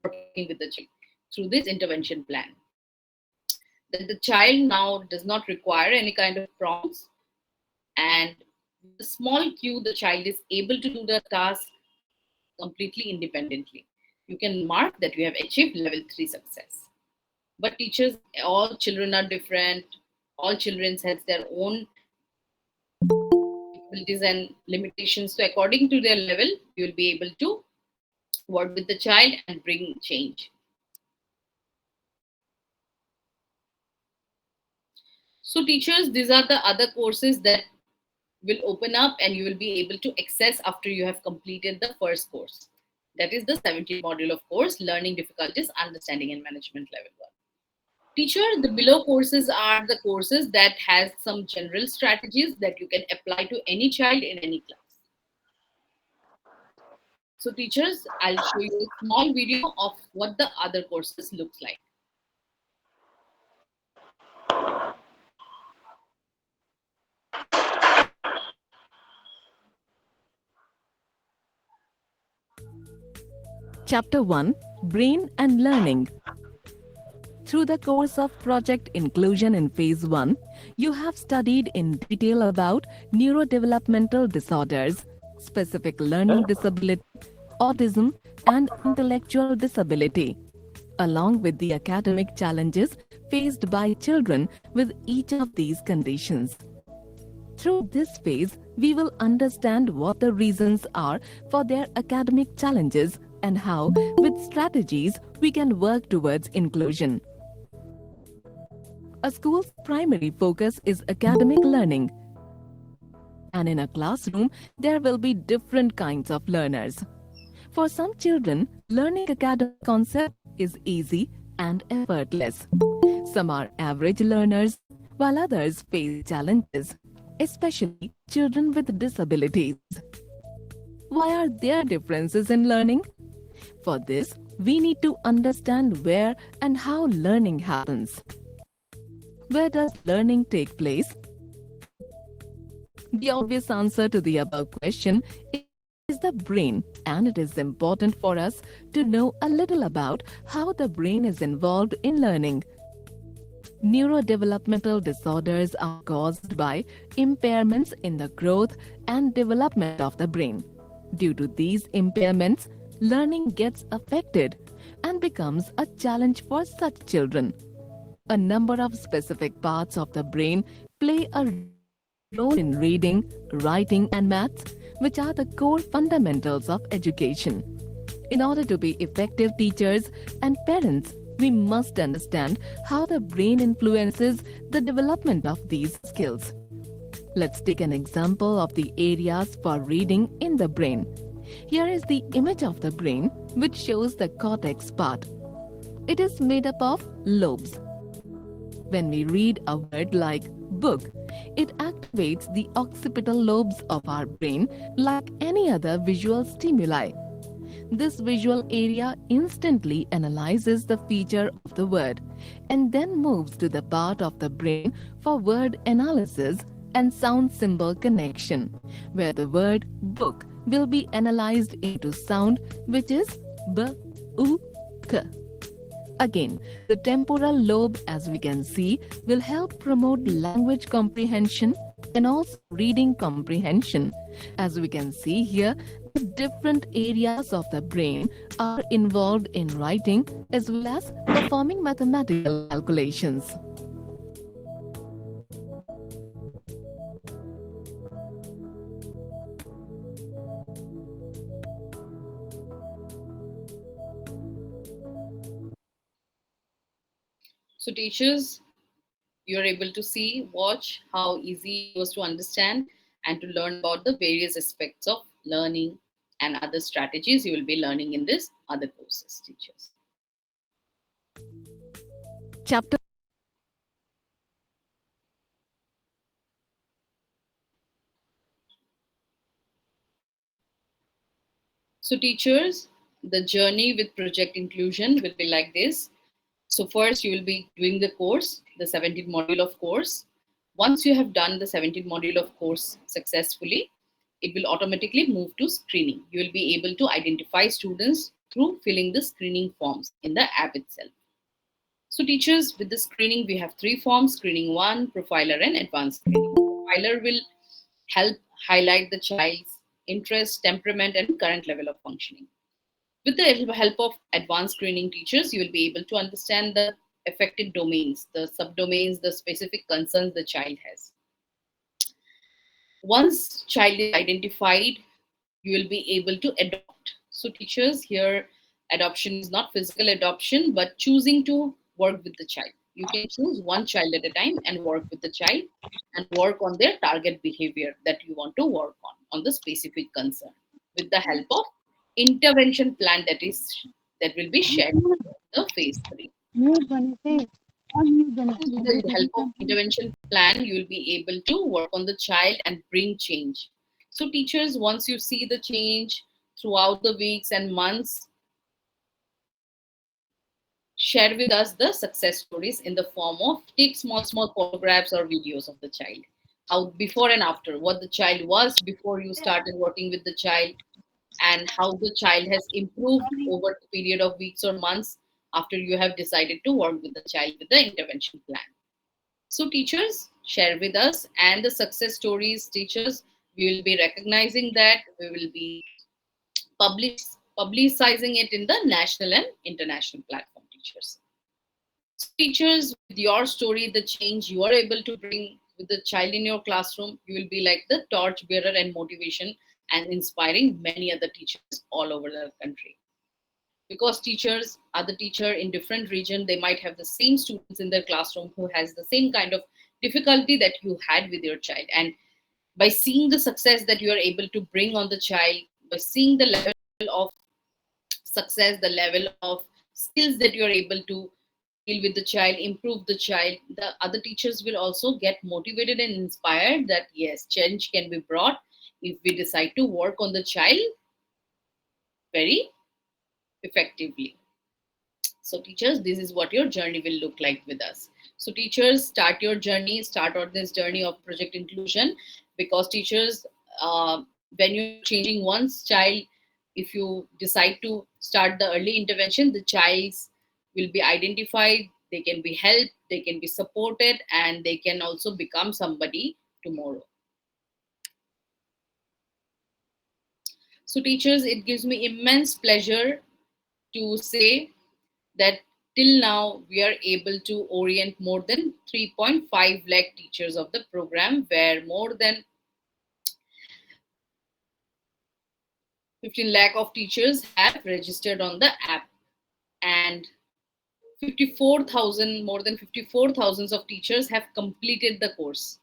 working with the child through this intervention plan. That the child now does not require any kind of prompts, and with a small cue, the child is able to do the task completely independently. You can mark that you have achieved level 3 success. But teachers, all children are different. All children has their own capabilities and limitations. So according to their level, you will be able to work with the child, and bring change. So, teachers, these are the other courses that will open up and you will be able to access after you have completed the first course. That is the 17th module of course, Learning Difficulties, Understanding and Management Level 1. Teacher, the below courses are the courses that has some general strategies that you can apply to any child in any class. So teachers, I'll show you a small video of what the other courses looks like. Chapter 1, Brain and Learning. Through the course of Project Inclusion in Phase 1, you have studied in detail about neurodevelopmental disorders, specific learning disability, autism, and intellectual disability, along with the academic challenges faced by children with each of these conditions. Through this phase, we will understand what the reasons are for their academic challenges and how, with strategies, we can work towards inclusion. A school's primary focus is academic learning, and in a classroom, there will be different kinds of learners. For some children, learning academic concept is easy and effortless. Some are average learners, while others face challenges, especially children with disabilities. Why are there differences in learning? For this, we need to understand where and how learning happens. Where does learning take place? The obvious answer to the above question is the brain, and it is important for us to know a little about how the brain is involved in learning. Neurodevelopmental disorders are caused by impairments in the growth and development of the brain. Due to these impairments, learning gets affected and becomes a challenge for such children. A number of specific parts of the brain play a role in reading, writing, and maths, which are the core fundamentals of education. In order to be effective teachers and parents, we must understand how the brain influences the development of these skills. Let's take an example of the areas for reading in the brain. Here is the image of the brain, which shows the cortex part. It is made up of lobes. When we read a word like book, it activates the occipital lobes of our brain like any other visual stimuli. This visual area instantly analyzes the feature of the word and then moves to the part of the brain for word analysis and sound symbol connection, where the word book will be analyzed into sound, which is b, u, k. Again, the temporal lobe, as we can see, will help promote language comprehension and also reading comprehension. As we can see here, the different areas of the brain are involved in writing as well as performing mathematical calculations. So teachers, you're able to see, watch how easy it was to understand and to learn about the various aspects of learning and other strategies you will be learning in this other courses, teachers. Chapter So teachers, the journey with project inclusion will be like this. So first you will be doing the course, the 17th module of course. Once you have done the 17th module of course successfully, it will automatically move to screening. You will be able to identify students through filling the screening forms in the app itself. So teachers, with the screening, we have three forms: screening one, profiler, and advanced screening. Profiler will help highlight the child's interest, temperament, and current level of functioning. With the help of advanced screening teachers, you will be able to understand the affected domains, the subdomains, the specific concerns the child has. Once child is identified, you will be able to adopt. So teachers here, adoption is not physical adoption, but choosing to work with the child. You can choose one child at a time and work with the child and work on their target behavior that you want to work on the specific concern, with the help of intervention plan that will be shared in the phase 3. Mute बने थे और mute बने थे With जब the तक help of intervention plan, you will be able to work on the child and bring change. So teachers, once you see the change throughout the weeks and months, share with us the success stories in the form of take small photographs or videos of the child, how before and after, what the child was before you started working with the child, and how the child has improved over the period of weeks or months after you have decided to work with the child with the intervention plan. So teachers, share with us and the success stories. Teachers, we will be recognizing that, we will be publish publicizing it in the national and international platform. Teachers, so teachers, with your story, the change you are able to bring with the child in your classroom, you will be like the torch bearer and motivation and inspiring many other teachers all over the country. Because teachers are the teacher in different region, they might have the same students in their classroom who has the same kind of difficulty that you had with your child, and by seeing the success that you are able to bring on the child, by seeing the level of success, the level of skills that you are able to deal with the child, improve the child, the other teachers will also get motivated and inspired that yes, change can be brought if we decide to work on the child very effectively. So teachers, this is what your journey will look like with us. So teachers, start your journey, start on this journey of project inclusion, because teachers, when you're changing one's child, if you decide to start the early intervention, the childs will be identified, they can be helped, they can be supported, and they can also become somebody tomorrow. So teachers, it gives me immense pleasure to say that till now we are able to orient more than 3.5 lakh teachers of the program, where more than 15 lakh of teachers have registered on the app, and 54,000, more than 54,000 of teachers have completed the course,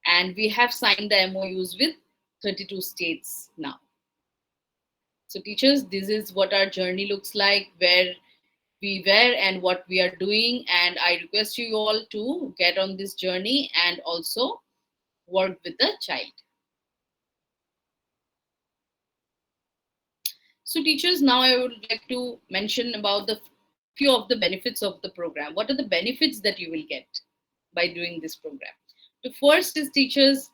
and we have signed the MOUs with 32 states now. So teachers, this is what our journey looks like, where we were and what we are doing, and I request you all to get on this journey and also work with the child. So teachers, now I would like to mention about the few of the benefits of the program. What are the benefits that you will get by doing this program? The first is teachers,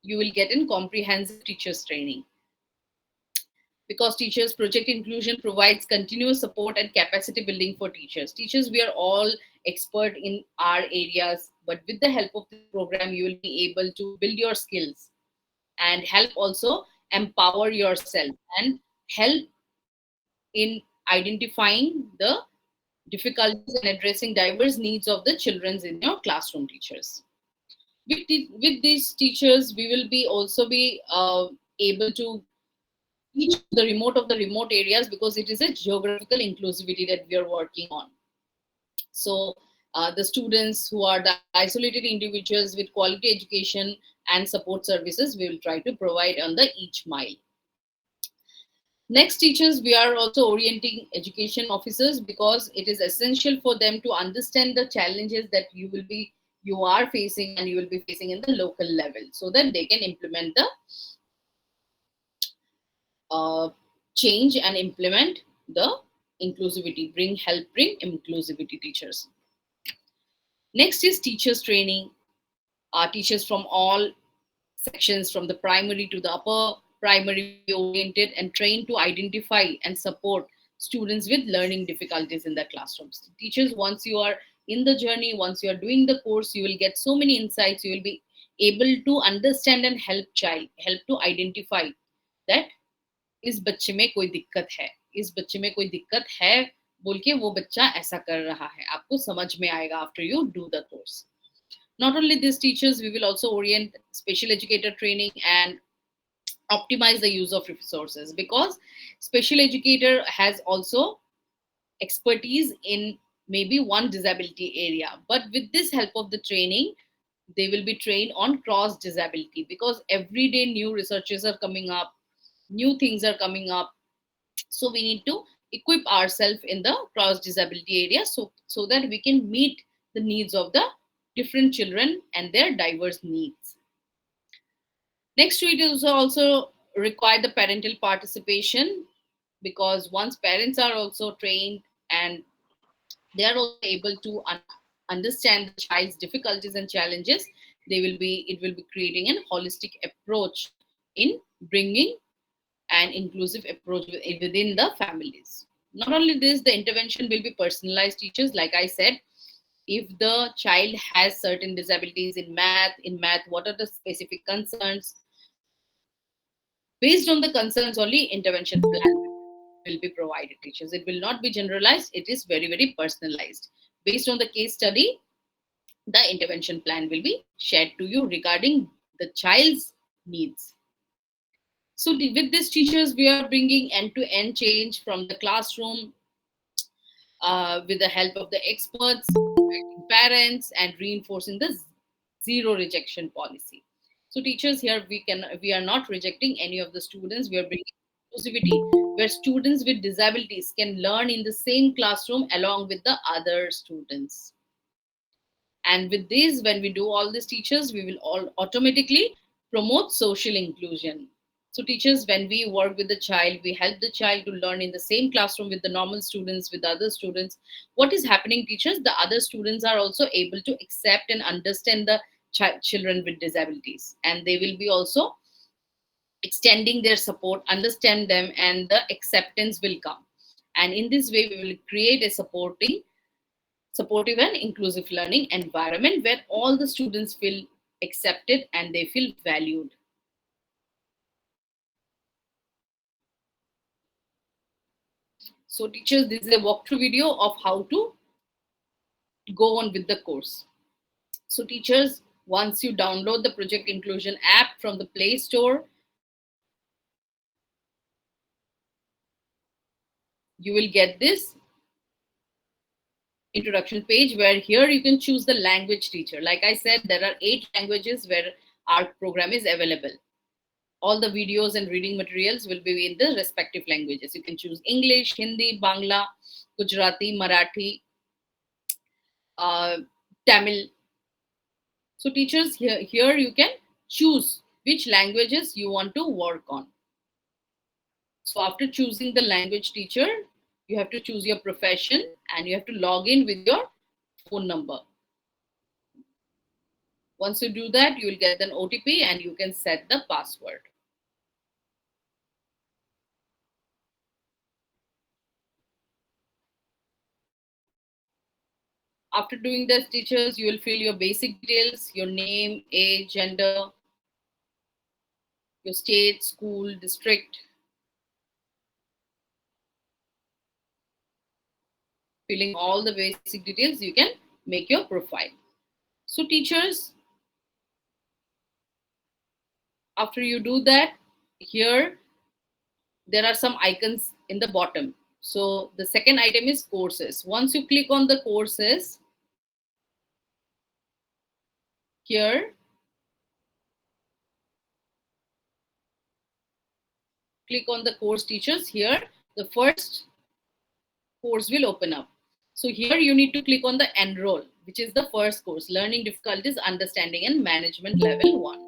you will get in comprehensive teachers training, because teachers project inclusion provides continuous support and capacity building for teachers. We are all expert in our areas, but with the help of this program you will be able to build your skills and help also empower yourself and help in identifying the difficulties and addressing diverse needs of the children in your classroom. Teachers, with these teachers we will be also be able to reach to the remote of the remote areas, because it is a geographical inclusivity that we are working on. So the students who are the isolated individuals with quality education and support services, we will try to provide on the each mile. Next, teachers, we are also orienting education officers, because it is essential for them to understand the challenges that you are facing and you will be facing in the local level, so that they can implement the change and implement the inclusivity, bring inclusivity. Teachers, next is teachers training. Teachers from all sections, from the primary to the upper primary, will be oriented and trained to identify and support students with learning difficulties in the classrooms. Teachers, once you are in the journey, once you are doing the course, you will get so many insights, you will be able to understand and help to identify that इस बच्चे में कोई दिक्कत है, इस बच्चे में कोई दिक्कत है बोल के वो बच्चा ऐसा कर रहा है, आपको समझ में आएगा after you do the course. Not only these teachers, we will also orient special educator training and optimize the use of resources, because special educator has also expertise in maybe one disability area, but with this help of the training, they will be trained on cross disability, because every day new researches are coming up, new things are coming up. So we need to equip ourselves in the cross disability area, so that we can meet the needs of the different children and their diverse needs. Next to it is also require the parental participation, because once parents are also trained and they are also able to understand the child's difficulties and challenges, it will be creating an holistic approach in bringing an inclusive approach within the families. Not only this, the intervention will be personalized teachers. Like I said, if the child has certain disabilities in math, what are the specific concerns? Based on the concerns only, intervention plan will be provided teachers. It will not be generalized. It is very, very personalized. Based on the case study, the intervention plan will be shared to you regarding the child's needs. So with these teachers, we are bringing end-to-end change from the classroom, with the help of the experts, parents, and reinforcing the zero rejection policy. So teachers, here we are not rejecting any of the students. We are bringing inclusivity, where students with disabilities can learn in the same classroom along with the other students. And with this, when we do all these teachers, we will all automatically promote social inclusion. So teachers, when we work with the child, we help the child to learn in the same classroom with the normal students, with other students. What is happening, teachers? The other students are also able to accept and understand the children with disabilities, and they will be also extending their support, understand them, and the acceptance will come. And in this way, we will create a supportive and inclusive learning environment where all the students feel accepted and they feel valued. So teachers, this is a walkthrough video of how to go on with the course. So teachers, once you download the Project Inclusion app from the Play Store, you will get this introduction page, where here you can choose the language teacher. Like I said, there are 8 languages where our program is available. All the videos and reading materials will be in the respective languages. You can choose English, Hindi, Bangla, Gujarati, Marathi, uh, Tamil. So teachers, here you can choose which languages you want to work on. So after choosing the language teacher, you have to choose your profession and you have to log in with your phone number. Once you do that, you will get an OTP and you can set the password. After doing this, teachers, you will fill your basic details, your name, age, gender, your state, school, district. Filling all the basic details, you can make your profile. So teachers, after you do that, here there are some icons in the bottom. So the second item is courses. Once you click on the courses, here click on the course teachers. Here the first course will open up. So here you need to click on the enroll, which is the first course, learning difficulties, understanding and management level 1.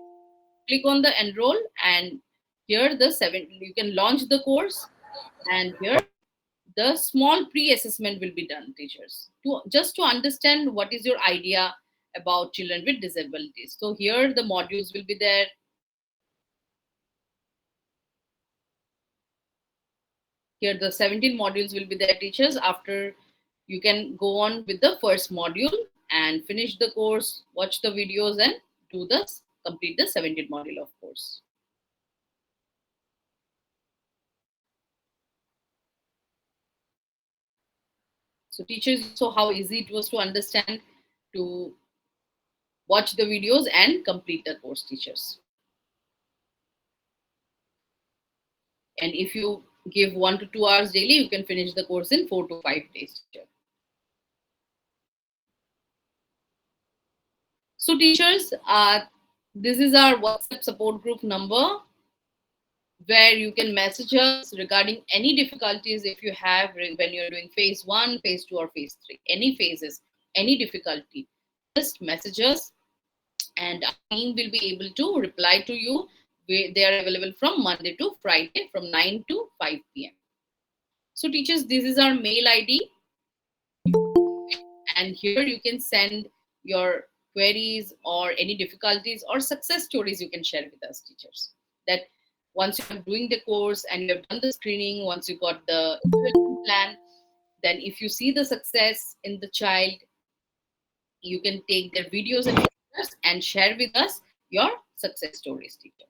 Click on the enroll, and here you can launch the course, and here the small pre-assessment will be done, teachers, just to understand what is your idea about children with disabilities. So here the modules will be there. Here the 17 modules will be there, teachers. After, you can go on with the first module and finish the course, watch the videos and do this, complete the 17 module of course. So teachers, you saw how easy it was to understand, to watch the videos and complete the course, teachers. And if you give 1 to 2 hours daily, you can finish the course in 4 to 5 days, teacher. So teachers, this is our WhatsApp support group number, where you can message us regarding any difficulties if you have when you're doing phase 1, phase 2, or phase 3, any phases, any difficulty, just message us and our team will be able to reply to you. They are available from Monday to Friday from 9 to 5 p.m. So teachers, this is our mail ID, and here you can send your queries or any difficulties or success stories you can share with us, teachers. That once you are doing the course and you have done the screening, once you got the evaluation plan, then if you see the success in the child, you can take their videos and pictures and share with us your success stories, teacher.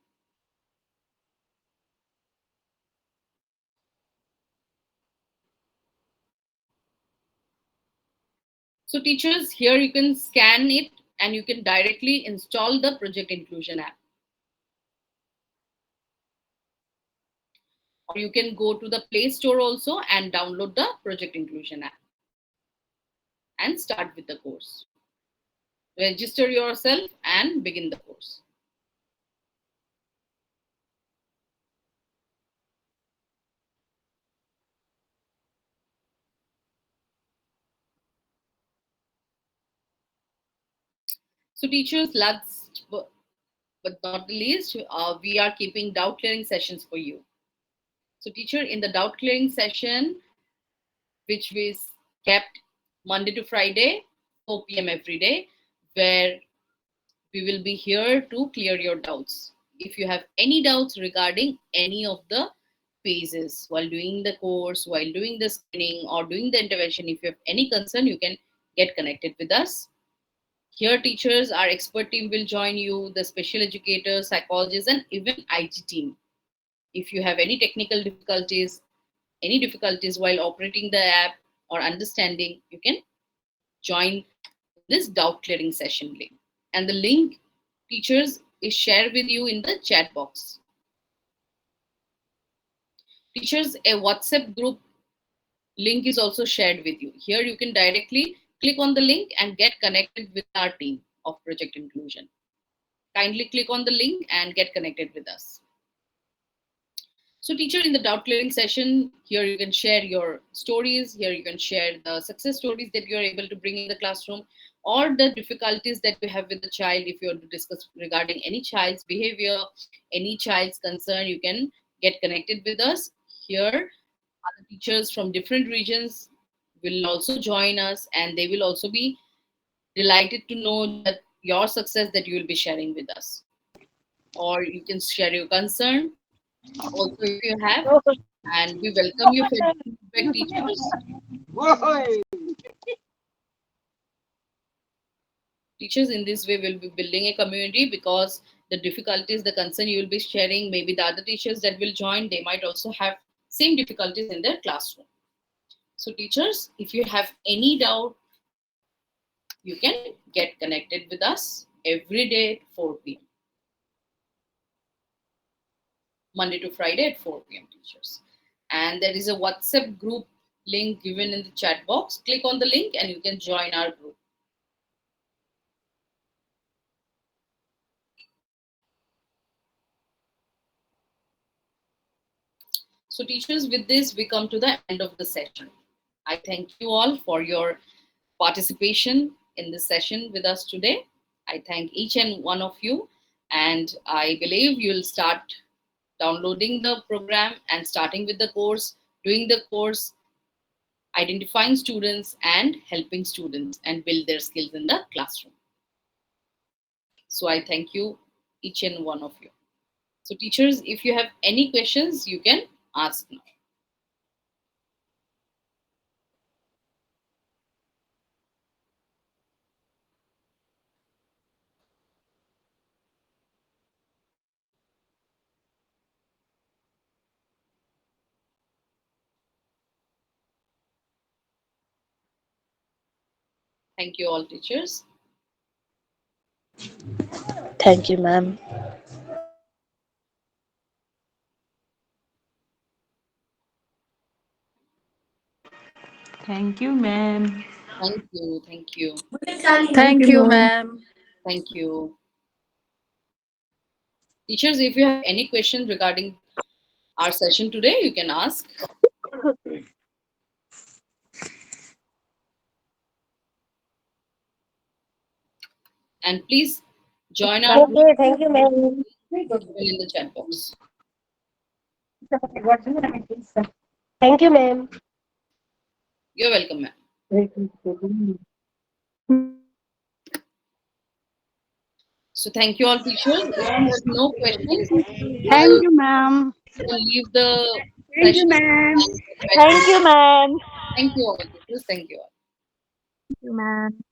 So teachers, here you can scan it and you can directly install the Project Inclusion app. Or you can go to the Play Store also and download the Project Inclusion app and start with the course. Register yourself and begin the course. So teachers, last but not the least, we are keeping doubt clearing sessions for you. So teacher, in the doubt clearing session, which was kept Monday to Friday, 4 p.m. every day, where we will be here to clear your doubts. If you have any doubts regarding any of the phases while doing the course, while doing the screening, or doing the intervention, if you have any concern, you can get connected with us. Here, teachers, our expert team will join you, the special educators, psychologists, and even IT team. If you have any difficulties while operating the app or understanding, you can join this doubt clearing session link. And the link, teachers, is shared with you in the chat box. Teachers, a WhatsApp group link is also shared with you. Here you can directly click on the link and get connected with our team of Project Inclusion. Kindly click on the link and get connected with us. So teacher, in the doubt clearing session, here you can share your stories. Here you can share the success stories that you are able to bring in the classroom, or the difficulties that you have with the child. If you want to discuss regarding any child's behavior, any child's concern, you can get connected with us. Here, other teachers from different regions will also join us, and they will also be delighted to know that your success that you will be sharing with us. Or you can share your concern also if you have, and we welcome your feedback, teachers. Teachers, in this way, will be building a community, because the difficulties, the concern you will be sharing, maybe the other teachers that will join, they might also have same difficulties in their classroom. So teachers, if you have any doubt, you can get connected with us every day at 4 p.m. Monday to Friday at 4 p.m. teachers. And there is a WhatsApp group link given in the chat box. Click on the link and you can join our group. So teachers, with this, we come to the end of the session. I thank you all for your participation in this session with us today. I thank each and one of you, and I believe you'll start downloading the program and starting with the course, doing the course, identifying students and helping students and build their skills in the classroom. So I thank you, each and one of you. So teachers, if you have any questions, you can ask now. Thank you all, teachers. Thank you, ma'am. Thank you, ma'am. Thank you. Thank you. Thank you, ma'am. Thank you. Teachers, if you have any questions regarding our session today, you can ask. And please join our group Okay, thank you, ma'am. given in the chat box. Thank you, ma'am. You're welcome, ma'am. So thank you all teachers. If you have no questions, Thank you, ma'am. you can leave the Thank you, session ma'am. and get back to Thank you, ma'am. Thank you all teachers. Thank you all. Thank you, ma'am.